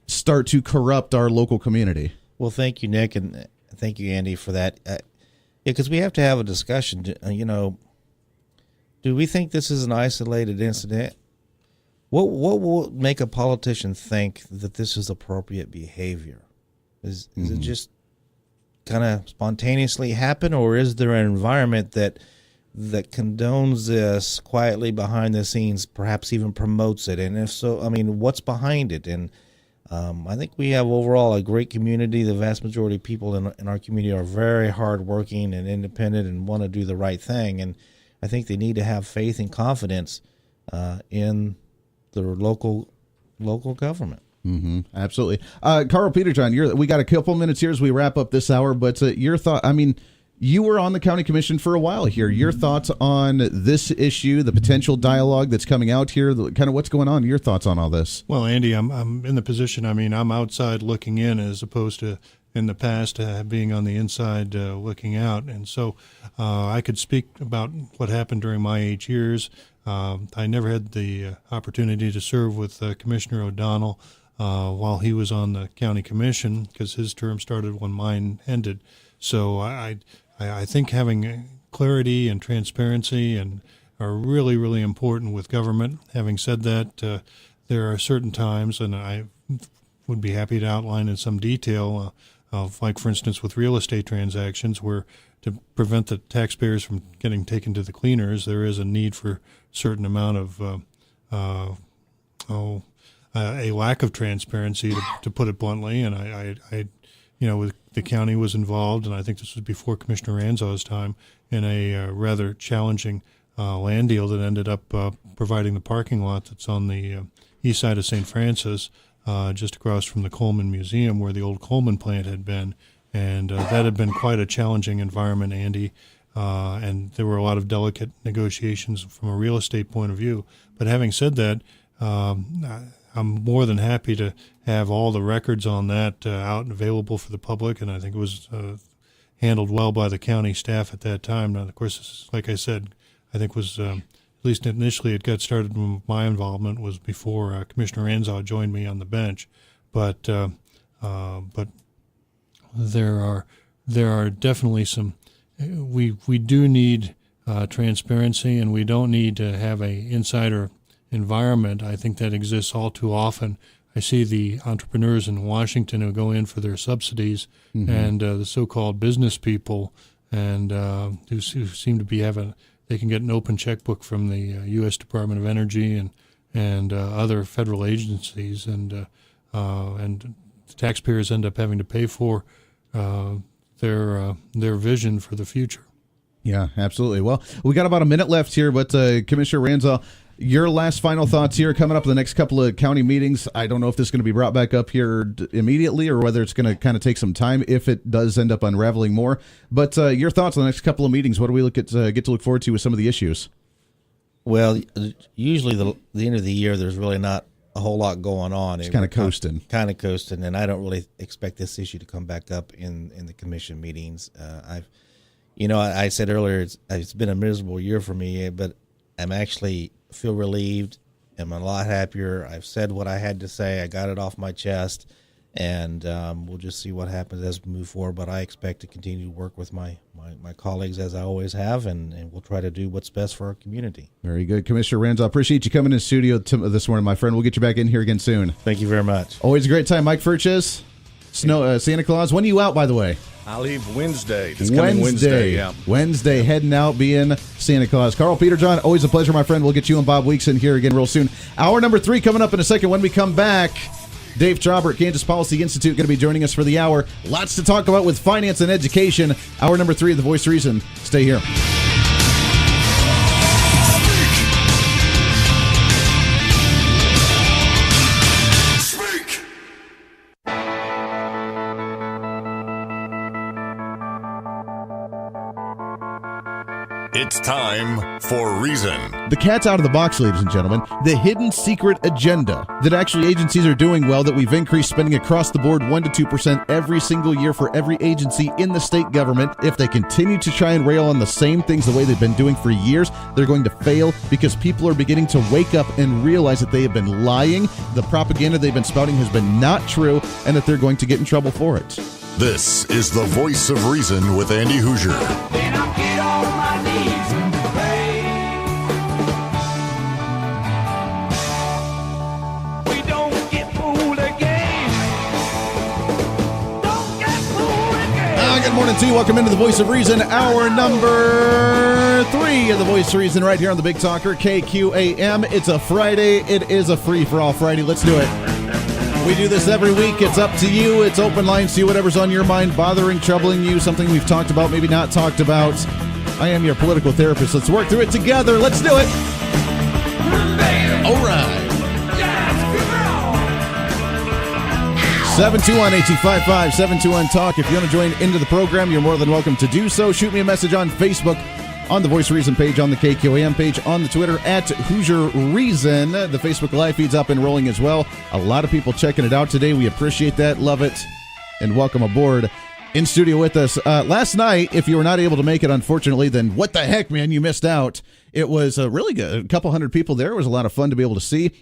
start to corrupt our local community. Well, thank you, Nick, and thank you, Andy, for that. Because we have to have a discussion. Do we think this is an isolated incident? What will make a politician think that this is appropriate behavior? Is it just kind of spontaneously happen, or is there an environment that condones this quietly behind the scenes, perhaps even promotes it? And if so, I mean, what's behind it? And I think we have overall a great community. The vast majority of people in our community are very hardworking and independent and want to do the right thing. And I think they need to have faith and confidence in the local government. Mm-hmm. Absolutely. Karl, Peterjohn, we got a couple minutes here as we wrap up this hour, but your thought, I mean, you were on the county commission for a while here. Your thoughts on this issue, the potential dialogue that's coming out here, kind of what's going on, your thoughts on all this? Well, Andy, I'm in the position, I mean, I'm outside looking in as opposed to in the past being on the inside looking out. And so I could speak about what happened during my 8 years. I never had the opportunity to serve with Commissioner O'Donnell while he was on the county commission because his term started when mine ended. So I think having clarity and transparency are really, really important with government. Having said that, there are certain times, and I would be happy to outline in some detail, of like, for instance, with real estate transactions, where to prevent the taxpayers from getting taken to the cleaners, there is a need for a certain amount of a lack of transparency, to put it bluntly. And I with the county was involved, and I think this was before Commissioner Ranzau's time, in a rather challenging land deal that ended up providing the parking lot that's on the east side of St. Francis, just across from the Coleman Museum, where the old Coleman plant had been. And that had been quite a challenging environment, Andy, and there were a lot of delicate negotiations from a real estate point of view. But having said that, I'm more than happy to have all the records on that out and available for the public, and I think it was handled well by the county staff at that time. Now, of course, this is, like I said, I think was, at least initially it got started when my involvement was before Commissioner Ranzau joined me on the bench. But there are definitely some, we do need transparency, and we don't need to have a insider environment. I think that exists all too often. I see the entrepreneurs in Washington who go in for their subsidies, and the so-called business people, and who seem to be they can get an open checkbook from the U.S. Department of Energy and other federal agencies, and taxpayers end up having to pay for their vision for the future. Yeah, absolutely. Well, we got about a minute left here, but Commissioner Ranzau, your last final thoughts here coming up in the next couple of county meetings. I don't know if this is going to be brought back up here immediately or whether it's going to kind of take some time if it does end up unraveling more. But your thoughts on the next couple of meetings. What do we get to look forward to with some of the issues? Well, usually the end of the year, there's really not a whole lot going on. It's kind of coasting. And I don't really expect this issue to come back up in the commission meetings. I said earlier, it's been a miserable year for me, but I'm actually feel relieved. I'm a lot happier. I've said what I had to say. I got it off my chest, and we'll just see what happens as we move forward. But I expect to continue to work with my colleagues as I always have, and we'll try to do what's best for our community. Very good. Commissioner Ranzau, appreciate you coming in the studio this morning, my friend. We'll get you back in here again soon. Thank you very much. Always a great time. Mike Furches, Santa Claus. When are you out, by the way? I leave Wednesday. This coming Wednesday, yeah. Wednesday, heading out, being Santa Claus. Karl, Peterjohn, always a pleasure, my friend. We'll get you and Bob Weeks in here again real soon. Hour number 3 coming up in a second. When we come back, Dave Trabert, Kansas Policy Institute, going to be joining us for the hour. Lots to talk about with finance and education. Hour number 3 of The Voice Reason. Stay here. It's time for Reason. The cat's out of the box, ladies and gentlemen. The hidden secret agenda that actually agencies are doing well, that we've increased spending across the board 1% to 2% every single year for every agency in the state government. If they continue to try and rail on the same things the way they've been doing for years, they're going to fail because people are beginning to wake up and realize that they have been lying. The propaganda they've been spouting has been not true, and that they're going to get in trouble for it. This is the Voice of Reason with Andy Hoosier. Then I get on my knees and pray. We don't get fooled again. Don't get fooled again. Good morning to you. Welcome into the Voice of Reason, hour number 3 of the Voice of Reason right here on the Big Talker, KQAM. It's a Friday. It is a free-for-all Friday. Let's do it. We do this every week. It's up to you. It's open line. See whatever's on your mind, bothering, troubling you, something we've talked about, maybe not talked about. I am your political therapist. Let's work through it together. Let's do it. All right. 721-8255, 721-TALK. If you want to join into the program, you're more than welcome to do so. Shoot me a message on Facebook, on the Voice of Reason page, on the KQAM page, on the Twitter at Hoosier Reason. The Facebook Live feed's up and rolling as well. A lot of people checking it out today. We appreciate that, love it, and welcome aboard. In studio with us last night, if you were not able to make it, unfortunately, then what the heck, man, you missed out. It was really good. A couple hundred people there. It was a lot of fun to be able to see.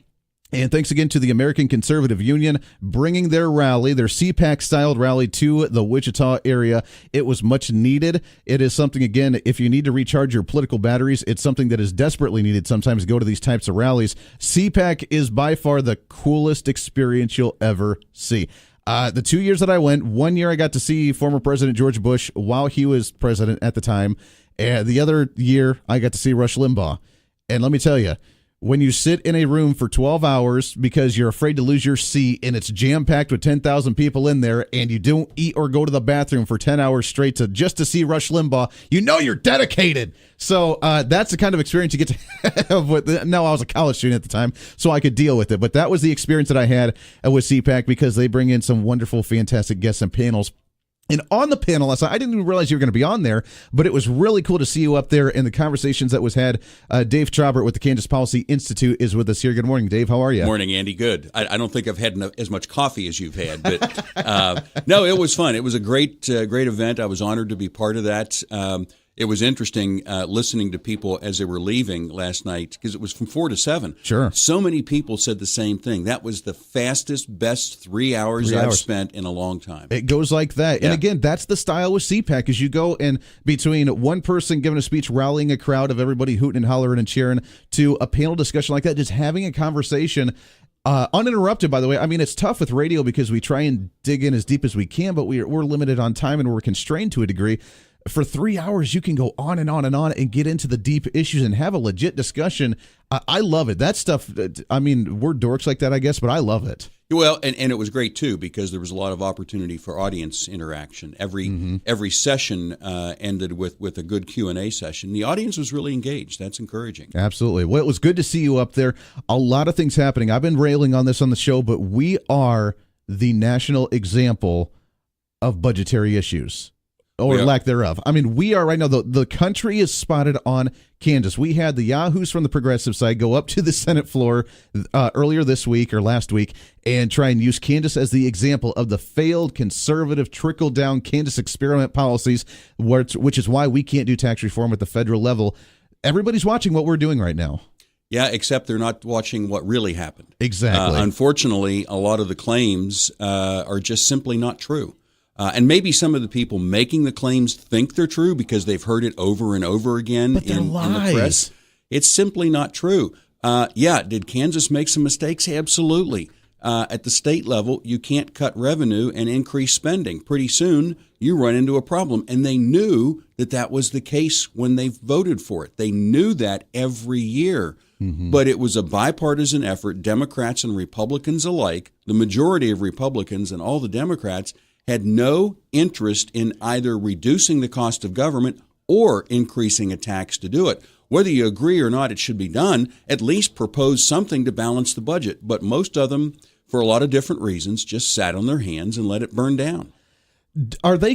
And thanks again to the American Conservative Union bringing their rally, their CPAC-styled rally to the Wichita area. It was much needed. It is something, again, if you need to recharge your political batteries, it's something that is desperately needed sometimes to go to these types of rallies. CPAC is by far the coolest experience you'll ever see. The 2 years that I went, 1 year I got to see former President George Bush while he was president at the time. And the other year I got to see Rush Limbaugh. And let me tell you, when you sit in a room for 12 hours because you're afraid to lose your seat and it's jam-packed with 10,000 people in there and you don't eat or go to the bathroom for 10 hours straight just to see Rush Limbaugh, you know you're dedicated. So that's the kind of experience you get to have with. No, I was a college student at the time, so I could deal with it. But that was the experience that I had with CPAC because they bring in some wonderful, fantastic guests and panels. And on the panel last night, I didn't even realize you were going to be on there, but it was really cool to see you up there and the conversations that was had. Dave Trabert with the Kansas Policy Institute is with us here. Good morning, Dave. How are you? Morning, Andy. Good. I don't think I've had as much coffee as you've had, but no, it was fun. It was a great event. I was honored to be part of that. It was interesting listening to people as they were leaving last night because it was from 4 to 7. Sure. So many people said the same thing. That was the fastest, best 3 hours I've spent in a long time. It goes like that. Yeah. And again, that's the style with CPAC is you go and between one person giving a speech, rallying a crowd of everybody hooting and hollering and cheering to a panel discussion like that, just having a conversation uninterrupted, by the way. I mean, it's tough with radio because we try and dig in as deep as we can, but we're limited on time and we're constrained to a degree. For 3 hours, you can go on and on and on and get into the deep issues and have a legit discussion. I love it. That stuff, I mean, we're dorks like that, I guess, but I love it. Well, and it was great, too, because there was a lot of opportunity for audience interaction. Every session ended with a good Q&A session. The audience was really engaged. That's encouraging. Absolutely. Well, it was good to see you up there. A lot of things happening. I've been railing on this on the show, but we are the national example of budgetary issues. Or lack thereof. I mean, we are right now, the country is spotted on Kansas. We had the yahoos from the progressive side go up to the Senate floor earlier this week or last week and try and use Kansas as the example of the failed conservative trickle-down Kansas experiment policies, which is why we can't do tax reform at the federal level. Everybody's watching what we're doing right now. Yeah, except they're not watching what really happened. Exactly. Unfortunately, a lot of the claims are just simply not true. And maybe some of the people making the claims think they're true because they've heard it over and over again in the press. It's simply not true. Did Kansas make some mistakes? Absolutely. At the state level, you can't cut revenue and increase spending. Pretty soon, you run into a problem. And they knew that was the case when they voted for it. They knew that every year. Mm-hmm. But it was a bipartisan effort, Democrats and Republicans alike. The majority of Republicans and all the Democrats had no interest in either reducing the cost of government or increasing a tax to do it. Whether you agree or not it should be done, at least propose something to balance the budget. But most of them, for a lot of different reasons, just sat on their hands and let it burn down. Are they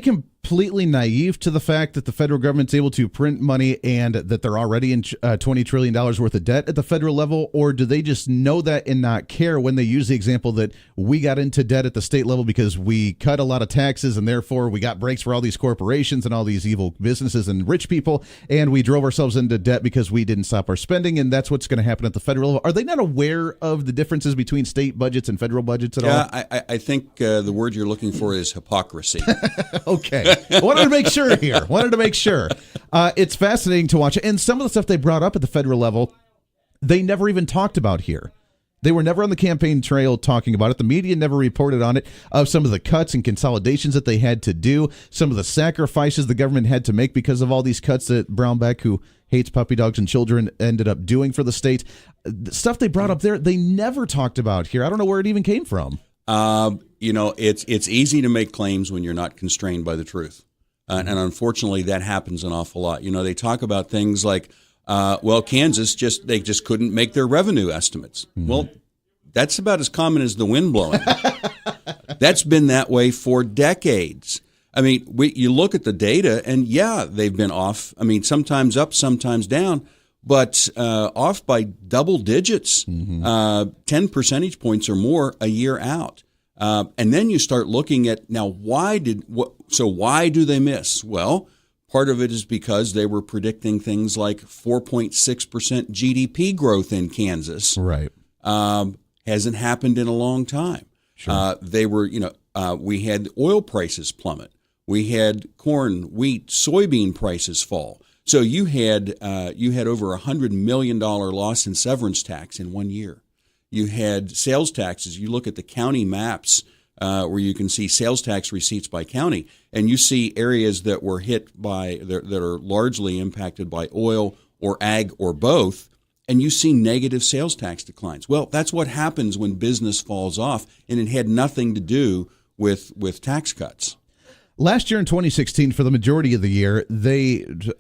completely naive to the fact that the federal government's able to print money and that they're already in $20 trillion worth of debt at the federal level? Or do they just know that and not care when they use the example that we got into debt at the state level because we cut a lot of taxes and therefore we got breaks for all these corporations and all these evil businesses and rich people, and we drove ourselves into debt because we didn't stop our spending, and that's what's going to happen at the federal level? Are they not aware of the differences between state budgets and federal budgets at all? Yeah, I think the word you're looking for is hypocrisy. Okay. Wanted to make sure here. It's fascinating to watch. And some of the stuff they brought up at the federal level, they never even talked about here. They were never on the campaign trail talking about it. The media never reported on it, of some of the cuts and consolidations that they had to do, some of the sacrifices the government had to make because of all these cuts that Brownback, who hates puppy dogs and children, ended up doing for the state. The stuff they brought up there, they never talked about here. I don't know where it even came from. It's easy to make claims when you're not constrained by the truth. And unfortunately, that happens an awful lot. They talk about things like, Kansas they just couldn't make their revenue estimates. Mm-hmm. Well, that's about as common as the wind blowing. That's been that way for decades. I mean, you look at the data, and they've been off. I mean, sometimes up, sometimes down, but off by double digits, 10 percentage points or more a year out. And then you start looking at, now, why do they miss? Well, part of it is because they were predicting things like 4.6% GDP growth in Kansas. Right. Hasn't happened in a long time. Sure. We had oil prices plummet. We had corn, wheat, soybean prices fall. So you had over $100 million loss in severance tax in 1 year. You had sales taxes. You look at the county maps where you can see sales tax receipts by county, and you see areas that were hit that are largely impacted by oil or ag or both, and you see negative sales tax declines. Well, that's what happens when business falls off, and it had nothing to do with tax cuts. Last year in 2016, for the majority of the year,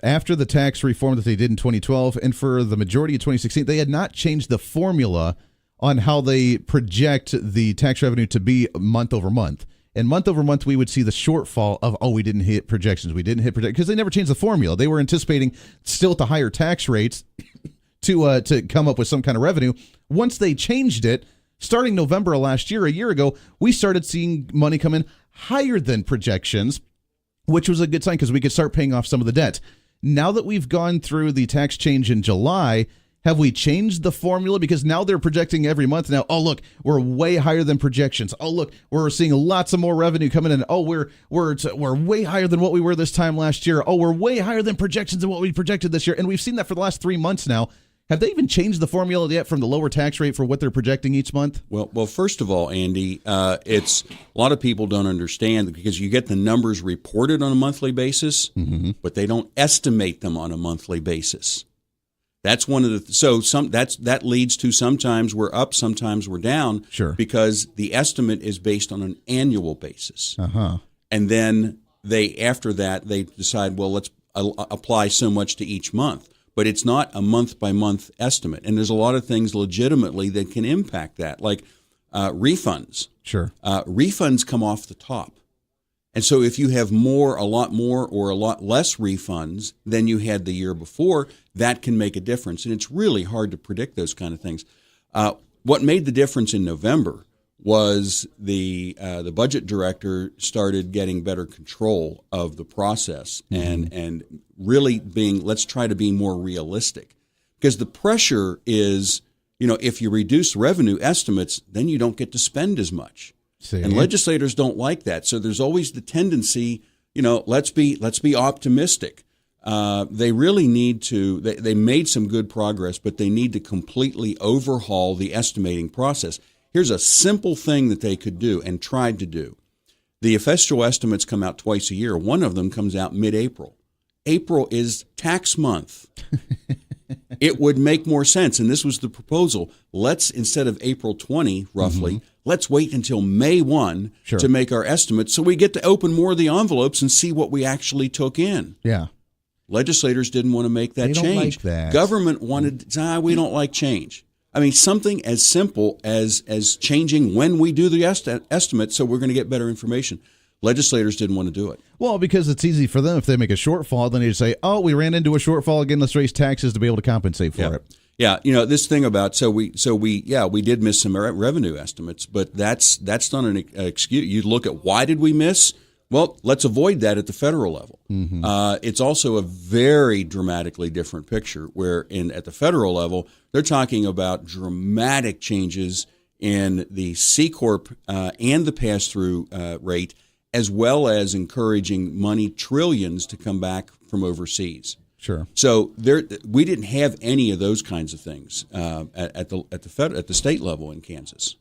after the tax reform that they did in 2012, and for the majority of 2016, they had not changed the formula on how they project the tax revenue to be month over month. And month over month, we would see the shortfall of, we didn't hit projections. Because they never changed the formula. They were anticipating still at the higher tax rates to come up with some kind of revenue. Once they changed it, starting November of last year, a year ago, we started seeing money come in higher than projections, which was a good sign because we could start paying off some of the debt. Now that we've gone through the tax change in July, have we changed the formula? Because now they're projecting every month now, look, we're way higher than projections. Look, we're seeing lots of more revenue coming in. We're way higher than what we were this time last year. We're way higher than projections than what we projected this year. And we've seen that for the last 3 months now. Have they even changed the formula yet from the lower tax rate for what they're projecting each month? Well, first of all, Andy, it's a lot of people don't understand because you get the numbers reported on a monthly basis, but they don't estimate them on a monthly basis. That's one of the that leads to sometimes we're up, sometimes we're down, sure, because the estimate is based on an annual basis. And then after that they decide, well, let's apply so much to each month. But it's not a month-by-month estimate. And there's a lot of things legitimately that can impact that, like refunds. Sure. Refunds come off the top. And so if you have a lot more, or a lot less refunds than you had the year before, that can make a difference. And it's really hard to predict those kind of things. What made the difference in November was the budget director started getting better control of the process and really let's try to be more realistic, because the pressure is, if you reduce revenue estimates, then you don't get to spend as much. And legislators don't like that. So there's always the tendency, let's be optimistic. They really need to, they made some good progress, but they need to completely overhaul the estimating process. Here's a simple thing that they could do and tried to do. The official estimates come out twice a year. One of them comes out mid-April. April is tax month. It would make more sense, and this was the proposal. Let's, instead of April 20, roughly, let's wait until May 1 to make our estimates so we get to open more of the envelopes and see what we actually took in. Yeah. Legislators didn't want to make that change. They don't like that. Government wanted, we don't like change. I mean, something as simple as changing when we do the estimate so we're going to get better information. legislators didn't want to do it. Well, because it's easy for them if they make a shortfall, then they say, "Oh, we ran into a shortfall again. Let's raise taxes to be able to compensate for it." Yeah, this thing about we did miss some revenue estimates, but that's not an excuse. You look at why did we miss? Well, let's avoid that at the federal level. Mm-hmm. It's also a very dramatically different picture where at the federal level, they're talking about dramatic changes in the C Corp and the pass-through rate, as well as encouraging money trillions to come back from overseas. Sure. So we didn't have any of those kinds of things at the state level in Kansas.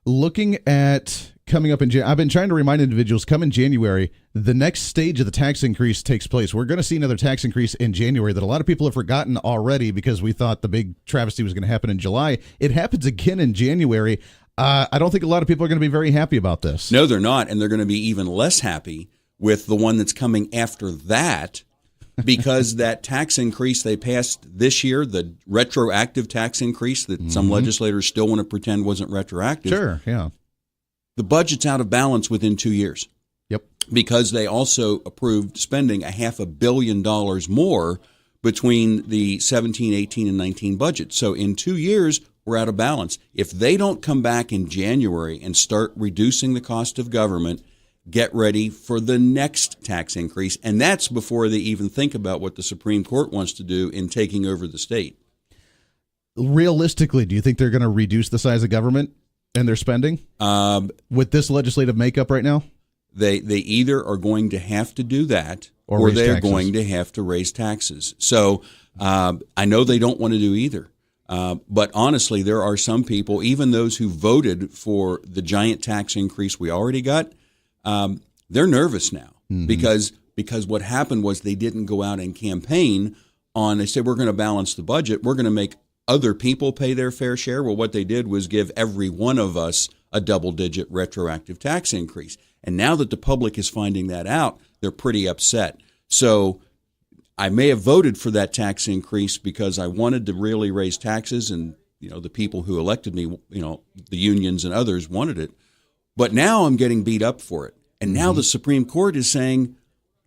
Looking at coming up in January, I've been trying to remind individuals, come in January, the next stage of the tax increase takes place. We're going to see another tax increase in January that a lot of people have forgotten already because we thought the big travesty was going to happen in July. It happens again in January. I don't think a lot of people are going to be very happy about this. No, they're not, and they're going to be even less happy with the one that's coming after that, because that tax increase they passed this year, the retroactive tax increase that some legislators still want to pretend wasn't retroactive. Sure, yeah. The budget's out of balance within 2 years. Yep. Because they also approved spending $500 million more between the 17, 18, and 19 budgets. So in 2 years, we're out of balance. If they don't come back in January and start reducing the cost of government, get ready for the next tax increase. And that's before they even think about what the Supreme Court wants to do in taking over the state. Realistically, do you think they're going to reduce the size of government and their spending with this legislative makeup right now? They either are going to have to do that or they're going to have to raise taxes. So I know they don't want to do either. But honestly, there are some people, even those who voted for the giant tax increase we already got, they're nervous now because what happened was they didn't go out and campaign on, they said, we're going to balance the budget. We're going to make other people pay their fair share. Well, what they did was give every one of us a double-digit retroactive tax increase. And now that the public is finding that out, they're pretty upset. So I may have voted for that tax increase because I wanted to really raise taxes, and the people who elected me, the unions and others wanted it. But now I'm getting beat up for it. And now the Supreme Court is saying,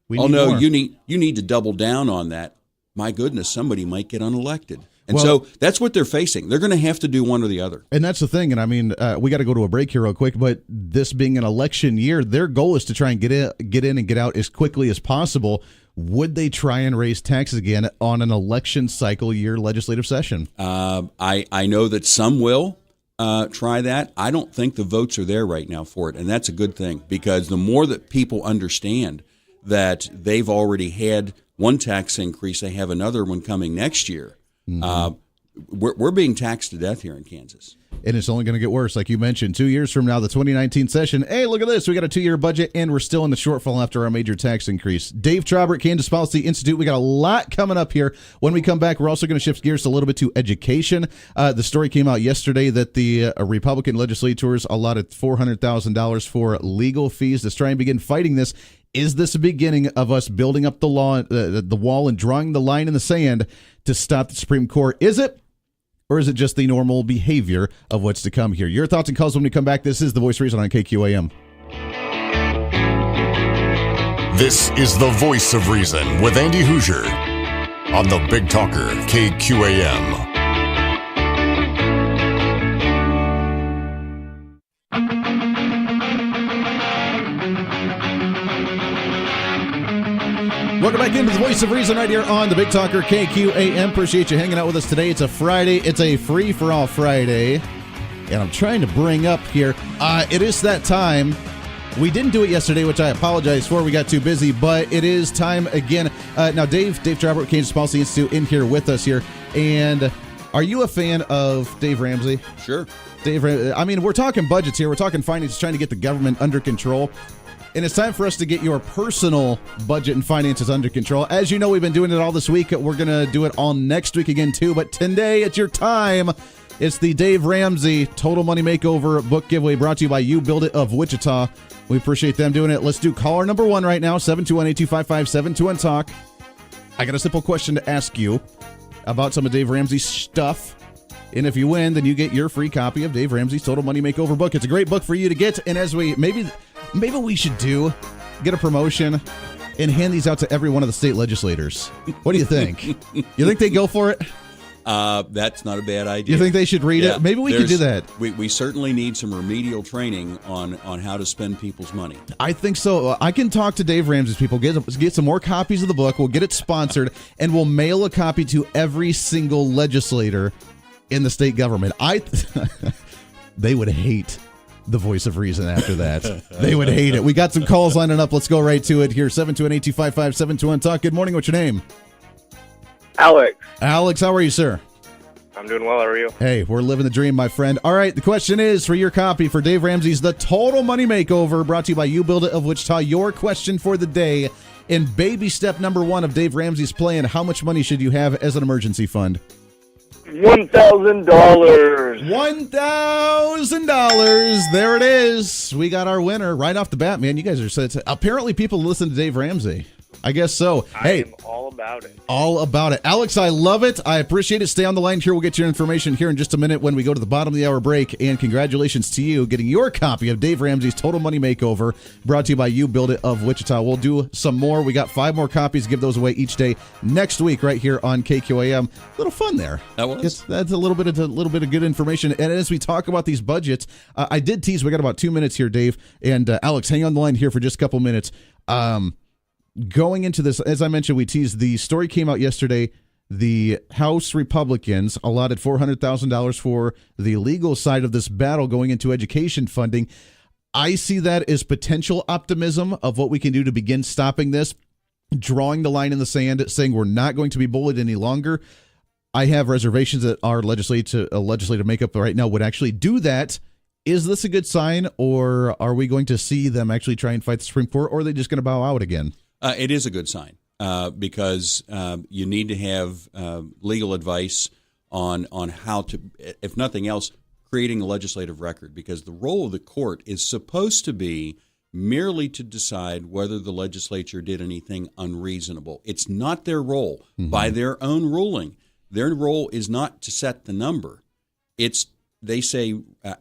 more. you need to double down on that. My goodness, somebody might get unelected. And so that's what they're facing. They're going to have to do one or the other. And that's the thing. And I mean, we got to go to a break here real quick, but this being an election year, their goal is to try and get in and get out as quickly as possible. Would they try and raise taxes again on an election cycle year legislative session? I know that some will try that. I don't think the votes are there right now for it. And that's a good thing, because the more that people understand that they've already had one tax increase, they have another one coming next year. We're being taxed to death here in Kansas. And it's only going to get worse. Like you mentioned, 2 years from now, the 2019 session, hey, look at this. We got a 2-year budget, and we're still in the shortfall after our major tax increase. Dave Trabert, Kansas Policy Institute. We got a lot coming up here. When we come back, we're also going to shift gears a little bit to education. The story came out yesterday that the Republican legislators allotted $400,000 for legal fees to try and begin fighting this. Is this a beginning of us building up the wall and drawing the line in the sand to stop the Supreme Court? Is it? Or is it just the normal behavior of what's to come here? Your thoughts and calls when we come back. This is The Voice of Reason on KQAM. This is The Voice of Reason with Andy Hoosier on the Big Talker, KQAM. Welcome back into The Voice of Reason right here on the Big Talker KQAM. Appreciate you hanging out with us today. It's a Friday. It's a free-for-all Friday. And I'm trying to bring up here, it is that time. We didn't do it yesterday, which I apologize for. We got too busy, but it is time again. Now, Dave Trabert, Kansas Policy Institute, in here with us here. And are you a fan of Dave Ramsey? Sure. I mean, we're talking budgets here. We're talking finances, trying to get the government under control. And it's time for us to get your personal budget and finances under control. As you know, we've been doing it all this week. We're going to do it all next week again, too. But today, it's your time. It's the Dave Ramsey Total Money Makeover book giveaway brought to you by You Build It of Wichita. We appreciate them doing it. Let's do caller number 1 right now, 721-8255-721-TALK. I got a simple question to ask you about some of Dave Ramsey's stuff. And if you win, then you get your free copy of Dave Ramsey's Total Money Makeover book. It's a great book for you to get. And as we maybe maybe we should get a promotion and hand these out to every one of the state legislators. What do you think? You think they go for it? That's not a bad idea. You think they should read it? Maybe we could do that. We certainly need some remedial training on how to spend people's money. I think so. I can talk to Dave Ramsey's people, get some more copies of the book. We'll get it sponsored, and we'll mail a copy to every single legislator in the state government. They would hate the voice of reason after that. They would hate it. We got some calls lining up. Let's go right to it here. 721-8255-721 Talk. Good morning. What's your name? Alex. Alex, how are you, sir? I'm doing well. How are you? Hey, we're living the dream, my friend. All right, the question is for your copy for Dave Ramsey's The Total Money Makeover, brought to you by You Build It of Wichita. Your question for the day in baby step number 1 of Dave Ramsey's plan: how much money should you have as an emergency fund? $1,000. $1,000. There it is. We got our winner right off the bat, man. You guys are so. Apparently, people listen to Dave Ramsey. I guess so. Hey, I'm all about it. All about it. Alex, I love it. I appreciate it. Stay on the line here. We'll get your information here in just a minute when we go to the bottom of the hour break. And congratulations to you getting your copy of Dave Ramsey's Total Money Makeover, brought to you by You Build It of Wichita. We'll do some more. We got 5 more copies. Give those away each day next week right here on KQAM. A little fun there. That was. That's a little bit of good information. And as we talk about these budgets, I did tease. We got about 2 minutes here, Dave. And Alex, hang on the line here for just a couple minutes. Going into this, as I mentioned, we teased, the story came out yesterday. The House Republicans allotted $400,000 for the legal side of this battle going into education funding. I see that as potential optimism of what we can do to begin stopping this, drawing the line in the sand, saying we're not going to be bullied any longer. I have reservations that our legislative makeup right now would actually do that. Is this a good sign, or are we going to see them actually try and fight the Supreme Court, or are they just going to bow out again? It is a good sign because you need to have legal advice on how to, if nothing else, creating a legislative record, because the role of the court is supposed to be merely to decide whether the legislature did anything unreasonable. It's not their role. By their own ruling. Their role is not to set the number. They say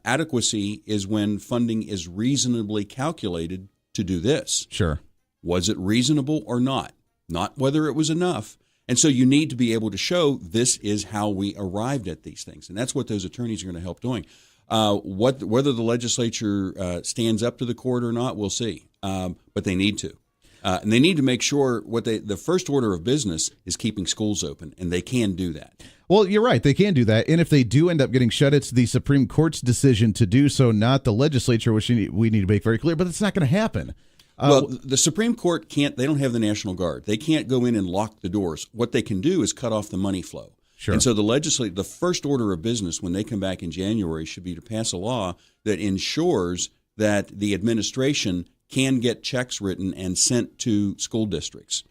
adequacy is when funding is reasonably calculated to do this. Sure. Was it reasonable or not? Not whether it was enough. And so you need to be able to show this is how we arrived at these things. And that's what those attorneys are going to help doing. Whether the legislature stands up to the court or not, we'll see. But they need to. And they need to make sure the first order of business is keeping schools open, and they can do that. Well, you're right. They can do that. And if they do end up getting shut, it's the Supreme Court's decision to do so, not the legislature, which we need to make very clear. But it's not going to happen. Well, the Supreme Court can't. They don't have the National Guard. They can't go in and lock the doors. What they can do is cut off the money flow. Sure. And so the first order of business when they come back in January should be to pass a law that ensures that the administration can get checks written and sent to school districts.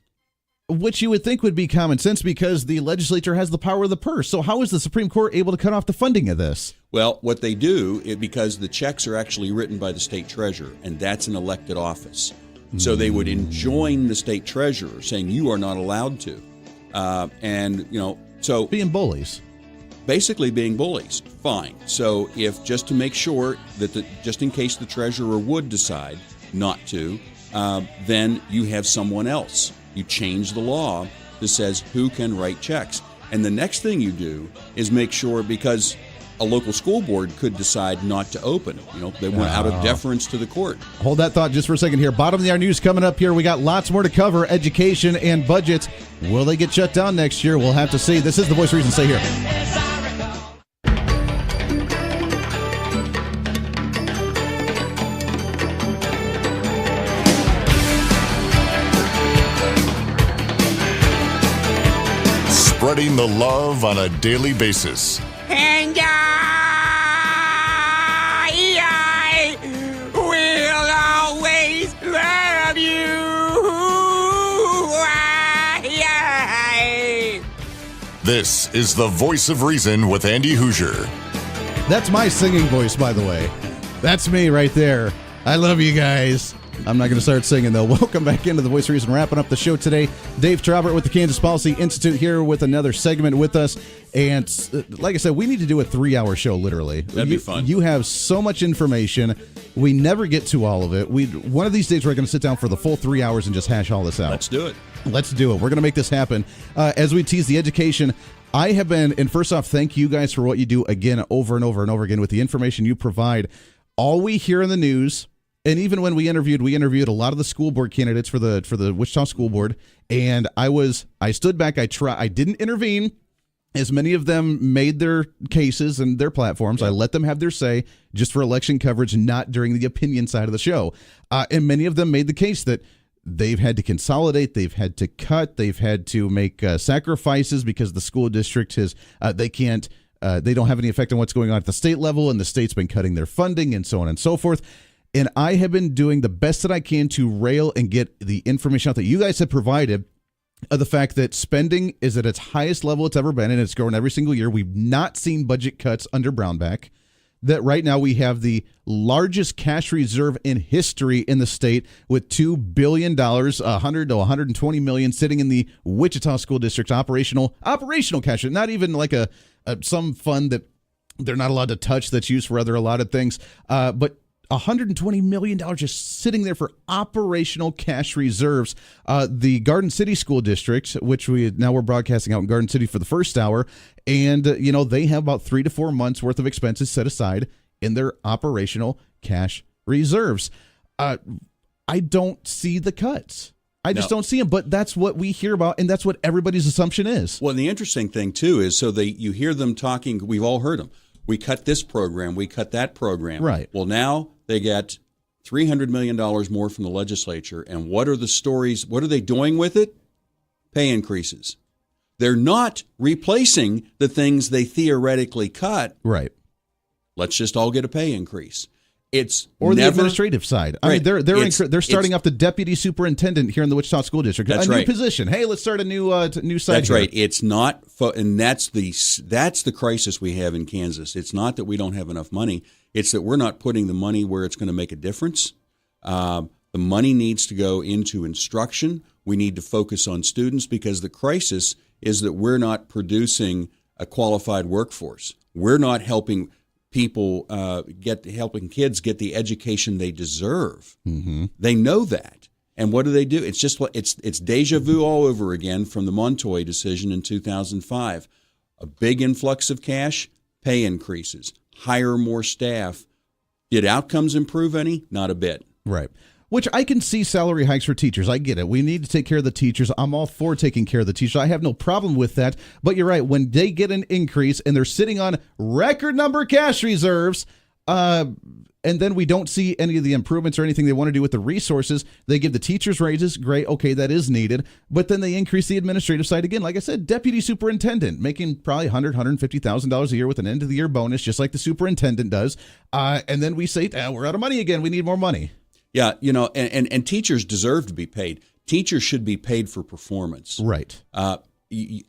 Which you would think would be common sense because the legislature has the power of the purse. So how is the Supreme Court able to cut off the funding of this? Well, what they do, because the checks are actually written by the state treasurer, and that's an elected office. So they would enjoin the state treasurer, saying you are not allowed to. So being bullies. Basically being bullies. Fine. So just to make sure that just in case the treasurer would decide not to, then you have someone else. You change the law that says who can write checks. And the next thing you do is make sure, because a local school board could decide not to open. They went out of deference to the court. Hold that thought just for a second here. Bottom of the hour news coming up here. We got lots more to cover, education and budgets. Will they get shut down next year? We'll have to see. This is The Voice of Reason. Stay here. Spreading the love on a daily basis. And I will always love you. This is The Voice of Reason with Andy Hoosier. That's my singing voice, by the way. That's me right there. I love you guys. I'm not going to start singing, though. Welcome back into the Voice of Reason. Wrapping up the show today. Dave Trabert with the Kansas Policy Institute here with another segment with us. And like I said, we need to do a 3-hour show, literally. That'd be fun. You have so much information. We never get to all of it. One of these days, we're going to sit down for the full 3 hours and just hash all this out. Let's do it. Let's do it. We're going to make this happen. As we tease the education, I have been, and first off, thank you guys for what you do again, over and over and over again with the information you provide. All we hear in the news, and even when we interviewed a lot of the school board candidates for the Wichita School Board, and I stood back, I didn't intervene. As many of them made their cases and their platforms, I let them have their say just for election coverage, not during the opinion side of the show. And many of them made the case that they've had to consolidate, they've had to cut, they've had to make sacrifices because the school district has they don't have any effect on what's going on at the state level, and the state's been cutting their funding and so on and so forth. And I have been doing the best that I can to rail and get the information out that you guys have provided of the fact that spending is at its highest level it's ever been, and it's growing every single year. We've not seen budget cuts under Brownback. That right now we have the largest cash reserve in history in the state with $2 billion, $100 to $120 million sitting in the Wichita School District's operational cash, not even like some fund that they're not allowed to touch that's used for other allotted things, but $120 million just sitting there for operational cash reserves. The Garden City School District, which we're broadcasting out in Garden City for the first hour, and they have about 3 to 4 months worth of expenses set aside in their operational cash reserves. I don't see the cuts. I just don't see them, but that's what we hear about, and that's what everybody's assumption is. Well, and the interesting thing, too, is you hear them talking, we've all heard them. We cut this program, we cut that program. Right. Well, now they get $300 million more from the legislature, and what are the stories? What are they doing with it? Pay increases. They're not replacing the things they theoretically cut. Right. Let's just all get a pay increase. The administrative side. I mean, they're starting off the deputy superintendent here in the Wichita School District. That's new position. Hey, let's start a new site. That's here. right. It's not, and that's the crisis we have in Kansas. It's not that we don't have enough money. It's that we're not putting the money where it's going to make a difference. The money needs to go into instruction. We need to focus on students because the crisis is that we're not producing a qualified workforce. We're not helping people helping kids get the education they deserve. Mm-hmm. They know that. And what do? It's deja vu all over again from the Montoy decision in 2005. A big influx of cash, pay increases, hire more staff. Did outcomes improve any? Not a bit. Right. Which I can see salary hikes for teachers. I get it. We need to take care of the teachers. I'm all for taking care of the teachers. I have no problem with that. But you're right. When they get an increase and they're sitting on record number cash reserves, and then we don't see any of the improvements or anything they want to do with the resources, they give the teachers raises. Great. Okay, that is needed. But then they increase the administrative side again. Like I said, deputy superintendent making probably $100,000, $150,000 a year with an end of the year bonus, just like the superintendent does. And then we say, we're out of money again. We need more money. Yeah, and teachers deserve to be paid. Teachers should be paid for performance. Right.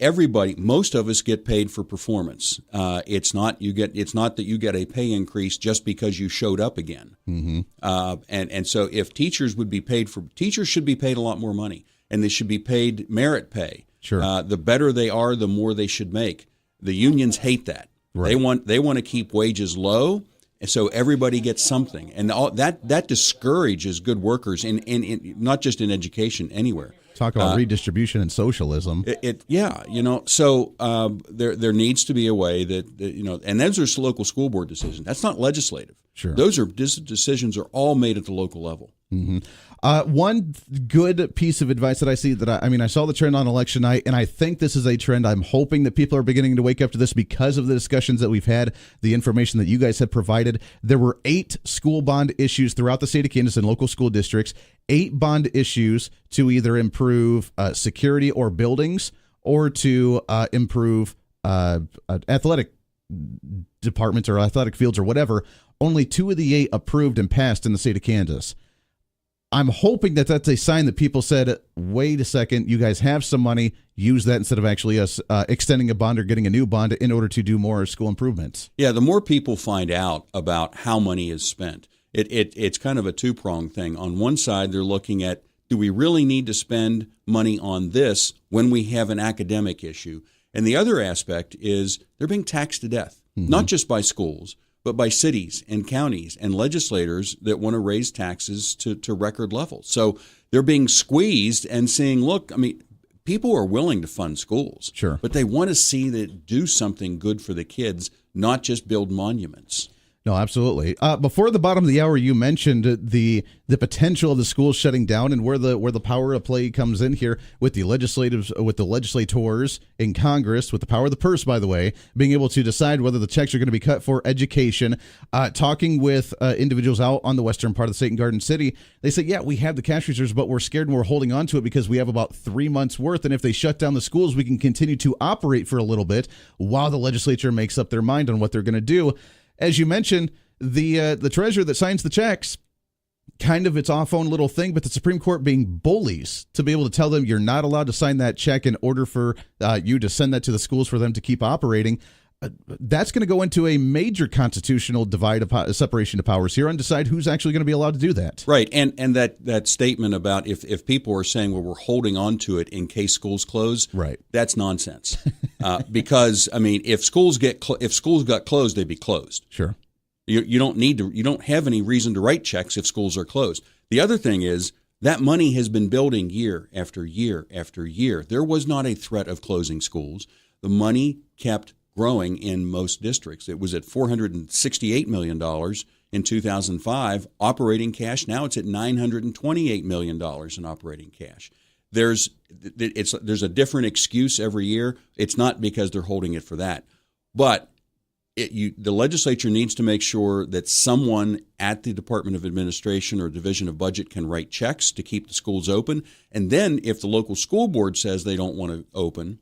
Everybody, most of us get paid for performance. It's not that you get a pay increase just because you showed up again. Mm-hmm. And so if teachers should be paid a lot more money, and they should be paid merit pay. Sure. The better they are, the more they should make. The unions hate that. Right. They want to keep wages low. And so everybody gets something, and that discourages good workers in not just in education, anywhere. Talk about redistribution and socialism. So there needs to be a way that and those are local school board decisions. That's not legislative. Sure, those decisions are all made at the local level. Mm-hmm. One good piece of advice that I see I saw the trend on election night, and I think this is a trend. I'm hoping that people are beginning to wake up to this because of the discussions that we've had, the information that you guys have provided. There were 8 school bond issues throughout the state of Kansas in local school districts, 8 bond issues to either improve security or buildings or to improve athletic departments or athletic fields or whatever. Only 2 of the 8 approved and passed in the state of Kansas. I'm hoping that that's a sign that people said, wait a second, you guys have some money, use that instead of actually us extending a bond or getting a new bond in order to do more school improvements. Yeah, the more people find out about how money is spent, it's kind of a two-pronged thing. On one side, they're looking at, do we really need to spend money on this when we have an academic issue? And the other aspect is they're being taxed to death, not just by schools, but by cities and counties and legislators that want to raise taxes to record levels. So they're being squeezed and saying, look, I mean, people are willing to fund schools, sure, but they want to see that it do something good for the kids, not just build monuments. No, absolutely. Before the bottom of the hour, you mentioned the potential of the schools shutting down and where the power of play comes in here with the legislators in Congress, with the power of the purse, by the way, being able to decide whether the checks are going to be cut for education. Talking with individuals out on the western part of the state in Garden City, they say, yeah, we have the cash reserves, but we're scared and we're holding on to it because we have about 3 months worth. And if they shut down the schools, we can continue to operate for a little bit while the legislature makes up their mind on what they're going to do. As you mentioned, the treasurer that signs the checks, kind of its own little thing, but the Supreme Court being bullies to be able to tell them you're not allowed to sign that check in order for you to send that to the schools for them to keep operating. That's going to go into a major constitutional separation of powers here and decide who's actually going to be allowed to do that. Right, and that statement about if people are saying, well, we're holding on to it in case schools close, right, that's nonsense. Because I mean, if schools got closed, they'd be closed. Sure, you don't have any reason to write checks if schools are closed. The other thing is that money has been building year after year after year. There was not a threat of closing schools. The money kept growing in most districts. It was at $468 million in 2005 operating cash. Now it's at $928 million in operating cash. There's a different excuse every year. It's not because they're holding it for that, but the legislature needs to make sure that someone at the Department of Administration or Division of Budget can write checks to keep the schools open. And then if the local school board says they don't want to open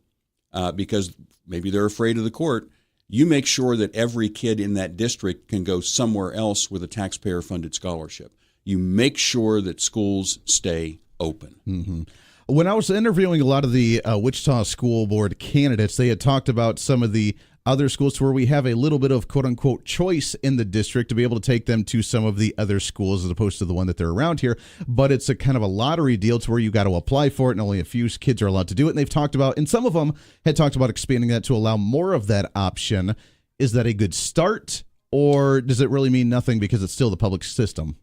because maybe they're afraid of the court, you make sure that every kid in that district can go somewhere else with a taxpayer-funded scholarship. You make sure that schools stay open. Mm-hmm. When I was interviewing a lot of the Wichita school board candidates, they had talked about some of the other schools where we have a little bit of quote-unquote choice in the district to be able to take them to some of the other schools as opposed to the one that they're around here. But it's a kind of a lottery deal to where you got to apply for it and only a few kids are allowed to do it. And they've talked about, and some of them had talked about expanding that to allow more of that option. Is that a good start, or does it really mean nothing because it's still the public system?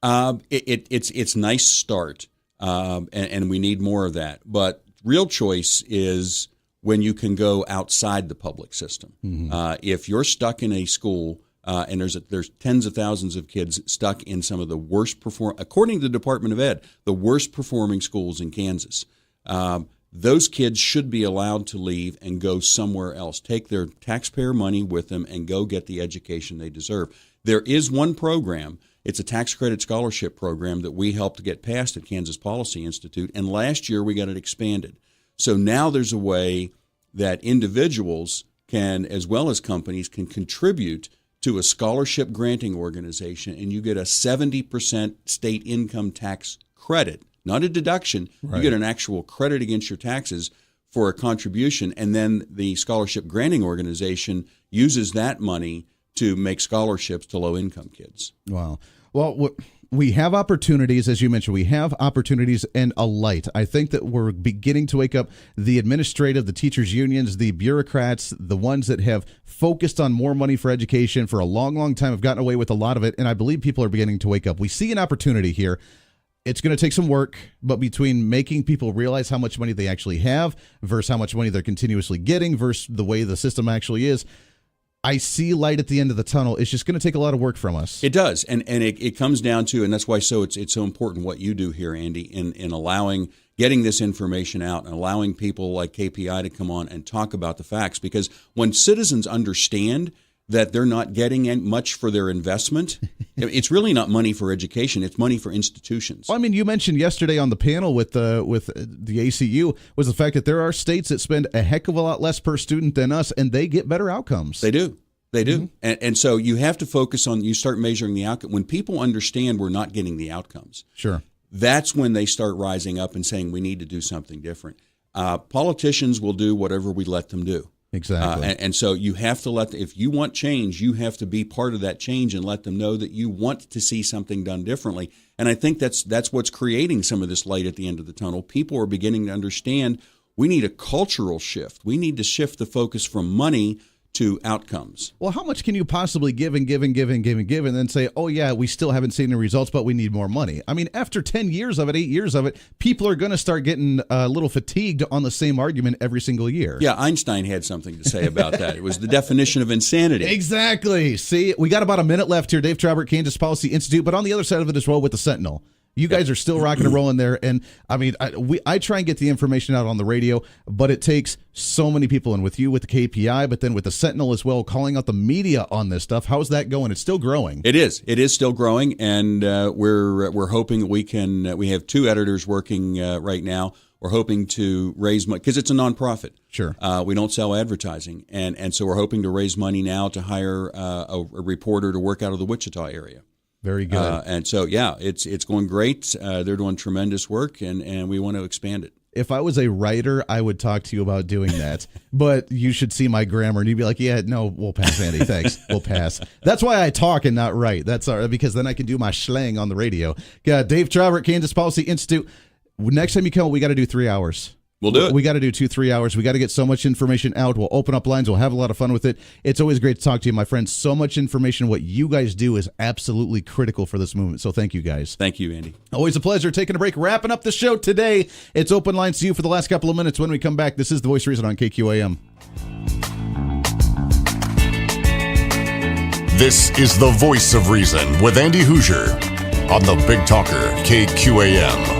It's nice start, and we need more of that. But real choice is when you can go outside the public system. Mm-hmm. If you're stuck in a school and there's tens of thousands of kids stuck in some of the worst according to the Department of Ed, the worst performing schools in Kansas, those kids should be allowed to leave and go somewhere else, take their taxpayer money with them and go get the education they deserve. There is one program. It's a tax credit scholarship program that we helped get passed at Kansas Policy Institute, and last year we got it expanded. So now there's a way that individuals can, as well as companies, can contribute to a scholarship granting organization, and you get a 70% state income tax credit, not a deduction. Right. You get an actual credit against your taxes for a contribution, and then the scholarship granting organization uses that money to make scholarships to low-income kids. Wow. Well, we have opportunities, as you mentioned. We have opportunities and a light. I think that we're beginning to wake up the administrative, the teachers' unions, the bureaucrats, the ones that have focused on more money for education for a long, long time, have gotten away with a lot of it, and I believe people are beginning to wake up. We see an opportunity here. It's going to take some work, but between making people realize how much money they actually have versus how much money they're continuously getting versus the way the system actually is, I see light at the end of the tunnel. It's just going to take a lot of work from us. It does, and it comes down to, and that's why it's so important what you do here, Andy, in getting this information out and allowing people like KPI to come on and talk about the facts. Because when citizens understand that they're not getting much for their investment, it's really not money for education. It's money for institutions. Well, I mean, you mentioned yesterday on the panel with the ACU was the fact that there are states that spend a heck of a lot less per student than us, and they get better outcomes. They do. Mm-hmm. And so you have to focus on, you start measuring the outcome. When people understand we're not getting the outcomes, sure, that's when they start rising up and saying we need to do something different. Politicians will do whatever we let them do. Exactly. And so you have to if you want change, you have to be part of that change and let them know that you want to see something done differently. And I think that's what's creating some of this light at the end of the tunnel. People are beginning to understand we need a cultural shift. We need to shift the focus from money to outcomes. Well, how much can you possibly give and give and give and give and give and then say, oh, yeah, we still haven't seen the results, but we need more money? I mean, after 10 years of it, 8 years of it, people are going to start getting a little fatigued on the same argument every single year. Yeah, Einstein had something to say about that. It was the definition of insanity. Exactly. See, we got about a minute left here. Dave Trabert, Kansas Policy Institute, but on the other side of it as well with the Sentinel. You guys are still rocking and rolling there, and I mean, I try and get the information out on the radio, but it takes so many people, and with you with the KPI, but then with the Sentinel as well, calling out the media on this stuff. How's that going? It's still growing. It is. It is still growing, and we're hoping that we can. We have 2 editors working right now. We're hoping to raise money because it's a nonprofit. Sure. We don't sell advertising, and so we're hoping to raise money now to hire a reporter to work out of the Wichita area. Very good. And so, yeah, it's going great. They're doing tremendous work, and we want to expand it. If I was a writer, I would talk to you about doing that. But you should see my grammar, and you'd be like, yeah, no, we'll pass, Andy. Thanks. We'll pass. That's why I talk and not write. That's all right, because then I can do my slang on the radio. Dave Trabert, Kansas Policy Institute. Next time you come, we got to do 3 hours. We'll do it. We got to do 2-3 hours. We got to get so much information out. We'll open up lines. We'll have a lot of fun with it. It's always great to talk to you, my friends. So much information. What you guys do is absolutely critical for this movement. So thank you, guys. Thank you, Andy. Always a pleasure. Taking a break. Wrapping up the show today. It's open lines to you for the last couple of minutes. When we come back, this is The Voice of Reason on KQAM. This is The Voice of Reason with Andy Hoosier on the Big Talker, KQAM.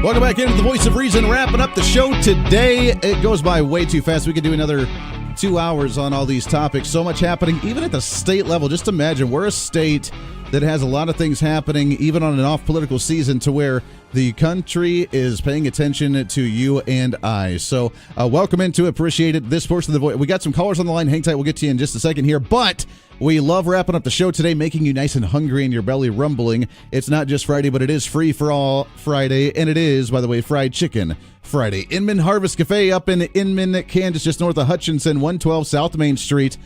Welcome back into The Voice of Reason, wrapping up the show today. It goes by way too fast. We could do another 2 hours on all these topics. So much happening, even at the state level. Just imagine, we're a state that has a lot of things happening, even on an off-political season, to where the country is paying attention to you and I. So welcome into it. Appreciate it. This portion of The Voice. We got some callers on the line. Hang tight. We'll get to you in just a second here. But we love wrapping up the show today, making you nice and hungry and your belly rumbling. It's not just Friday, but it is Free for All Friday, and it is, by the way, Fried Chicken Friday. Inman Harvest Cafe up in Inman, Kansas, just north of Hutchinson, 112 South Main Street,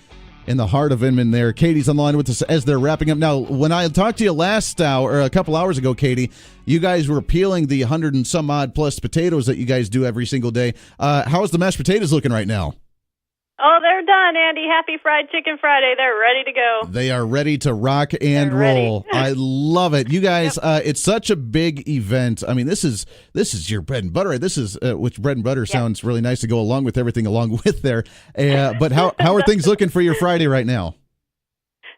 in the heart of Inman there. Katie's on the line with us as they're wrapping up. Now, when I talked to you last hour, or a couple hours ago, Katie, you guys were peeling the 100 and some odd plus potatoes that you guys do every single day. How's the mashed potatoes looking right now? Oh, they're done, Andy. Happy Fried Chicken Friday. They're ready to go. They are ready to rock and roll. I love it. You guys, it's such a big event. I mean, this is your bread and butter. This is, which bread and butter sounds really nice to go along with everything along with there. But how are things looking for your Friday right now?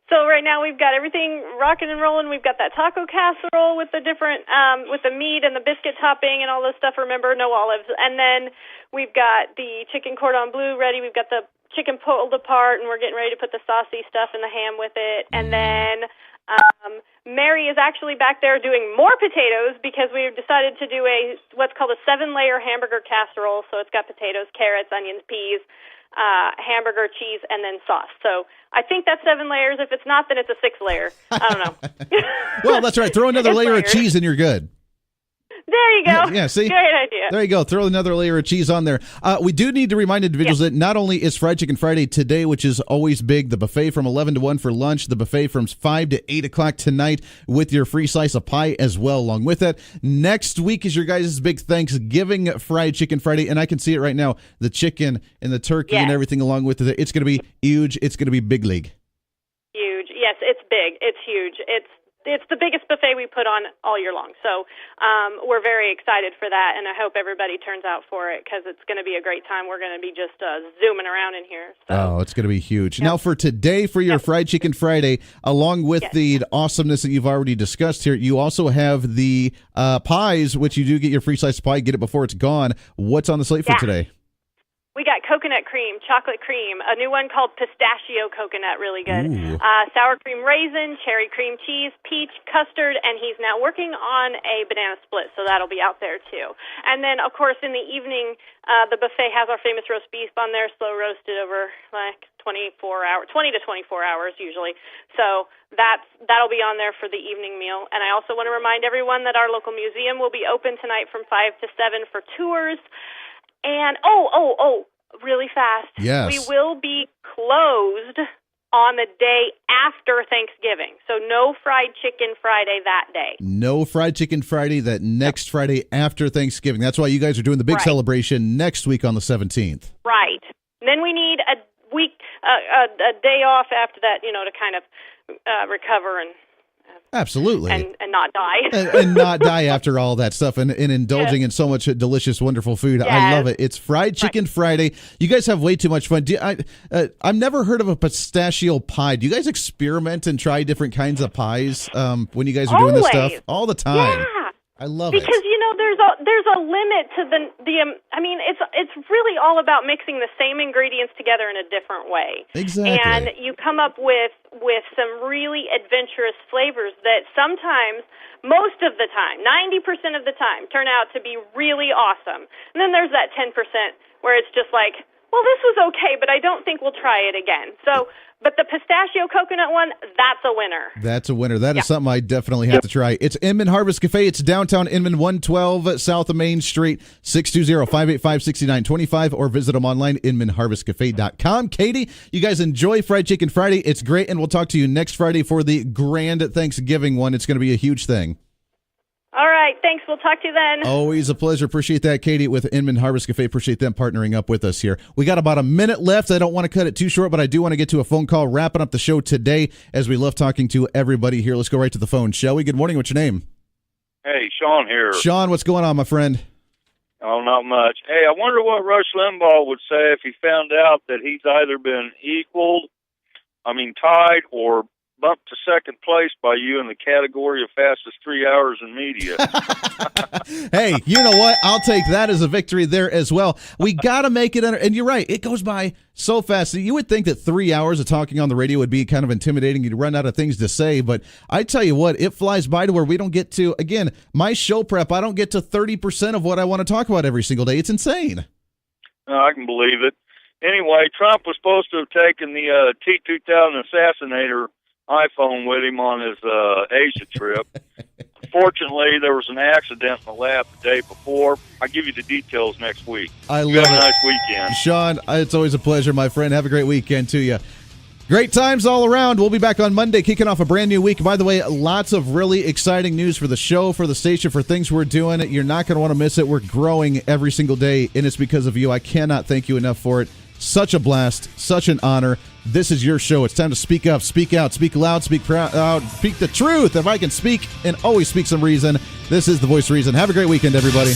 So right now we've got everything rocking and rolling. We've got that taco casserole with the different, with the meat and the biscuit topping and all this stuff. Remember, no olives. And then we've got the chicken cordon bleu ready. We've got the chicken pulled apart, and we're getting ready to put the saucy stuff and the ham with it. And then Mary is actually back there doing more potatoes because we've decided to do what's called a 7-layer hamburger casserole. So it's got potatoes, carrots, onions, peas, hamburger, cheese, and then sauce. So I think that's 7 layers. If it's not, then it's a 6-layer. I don't know. Well, that's right. Throw another layer of cheese and you're good. There you go. Yeah, see? Great idea. There you go. Throw another layer of cheese on there. We do need to remind individuals that not only is Fried Chicken Friday today, which is always big, the buffet from 11 to 1 for lunch, the buffet from 5 to 8 o'clock tonight with your free slice of pie as well along with that. Next week is your guys' big Thanksgiving Fried Chicken Friday, and I can see it right now, the chicken and the turkey and everything along with it. It's going to be huge. It's going to be big league. Huge. Yes, it's big. It's huge. It's the biggest buffet we put on all year long. So we're very excited for that, and I hope everybody turns out for it because it's going to be a great time. We're going to be just zooming around in here. So. Oh, it's going to be huge. Now, for today, for your Fried Chicken Friday, along with the awesomeness that you've already discussed here, you also have the pies, which you do get your free slice of pie, get it before it's gone. What's on the slate for today? We got coconut cream, chocolate cream, a new one called pistachio coconut, really good. Sour cream raisin, cherry cream cheese, peach, custard, and he's now working on a banana split, so that'll be out there too. And then, of course, in the evening, the buffet has our famous roast beef on there, slow roasted over like 20 to 24 hours usually. So that'll be on there for the evening meal. And I also want to remind everyone that our local museum will be open tonight from 5 to 7 for tours. And, really fast. Yes. We will be closed on the day after Thanksgiving. So no fried chicken Friday that day. No fried chicken Friday that next Friday after Thanksgiving. That's why you guys are doing the big celebration next week on the 17th. Right. And then we need a week, a day off after that, to kind of recover and absolutely and not die. and not die after all that stuff and indulging in so much delicious, wonderful food. Yes. I love it. It's Fried Chicken Friday. You guys have way too much fun. I've never heard of a pistachio pie. Do you guys experiment and try different kinds of pies when you guys are doing this stuff? All the time. Yeah. I love it. Because there's a limit to it's really all about mixing the same ingredients together in a different way. Exactly. And you come up with some really adventurous flavors that sometimes, most of the time, 90% of the time, turn out to be really awesome. And then there's that 10% where it's just like, well, this was okay, but I don't think we'll try it again. So, but the pistachio coconut one, that's a winner. That's a winner. That is something I definitely have to try. It's Inman Harvest Cafe. It's downtown Inman, 112 South of Main Street, 620-585-6925, or visit them online, inmanharvestcafe.com. Katie, you guys enjoy Fried Chicken Friday. It's great, and we'll talk to you next Friday for the grand Thanksgiving one. It's going to be a huge thing. All right. Thanks. We'll talk to you then. Always a pleasure. Appreciate that, Katie, with Inman Harvest Cafe. Appreciate them partnering up with us here. We got about a minute left. I don't want to cut it too short, but I do want to get to a phone call wrapping up the show today as we love talking to everybody here. Let's go right to the phone, shall we? Good morning. What's your name? Hey, Sean here. Sean, what's going on, my friend? Oh, not much. Hey, I wonder what Rush Limbaugh would say if he found out that he's either been tied or bumped to second place by you in the category of fastest 3 hours in media. Hey, you know what? I'll take that as a victory there as well. We got to make it, and you're right, it goes by so fast. You would think that 3 hours of talking on the radio would be kind of intimidating. You'd run out of things to say, but I tell you what, it flies by to where we don't get to, again, my show prep, I don't get to 30% of what I want to talk about every single day. It's insane. I can believe it. Anyway, Trump was supposed to have taken the T-2000 Assassinator iPhone with him on his Asia trip. Fortunately, there was an accident in the lab the day before. I'll give you the details next week. I love it. Have a nice weekend. Sean, it's always a pleasure, my friend. Have a great weekend to you. Great times all around. We'll be back on Monday, kicking off a brand new week. By the way, lots of really exciting news for the show, for the station, for things we're doing. You're not going to want to miss it. We're growing every single day, and it's because of you. I cannot thank you enough for it. Such a blast, such an honor. This is your show. It's time to speak up, speak out, speak loud, speak proud, speak the truth. If I can speak and always speak some reason, this is the Voice of Reason. Have a great weekend, everybody.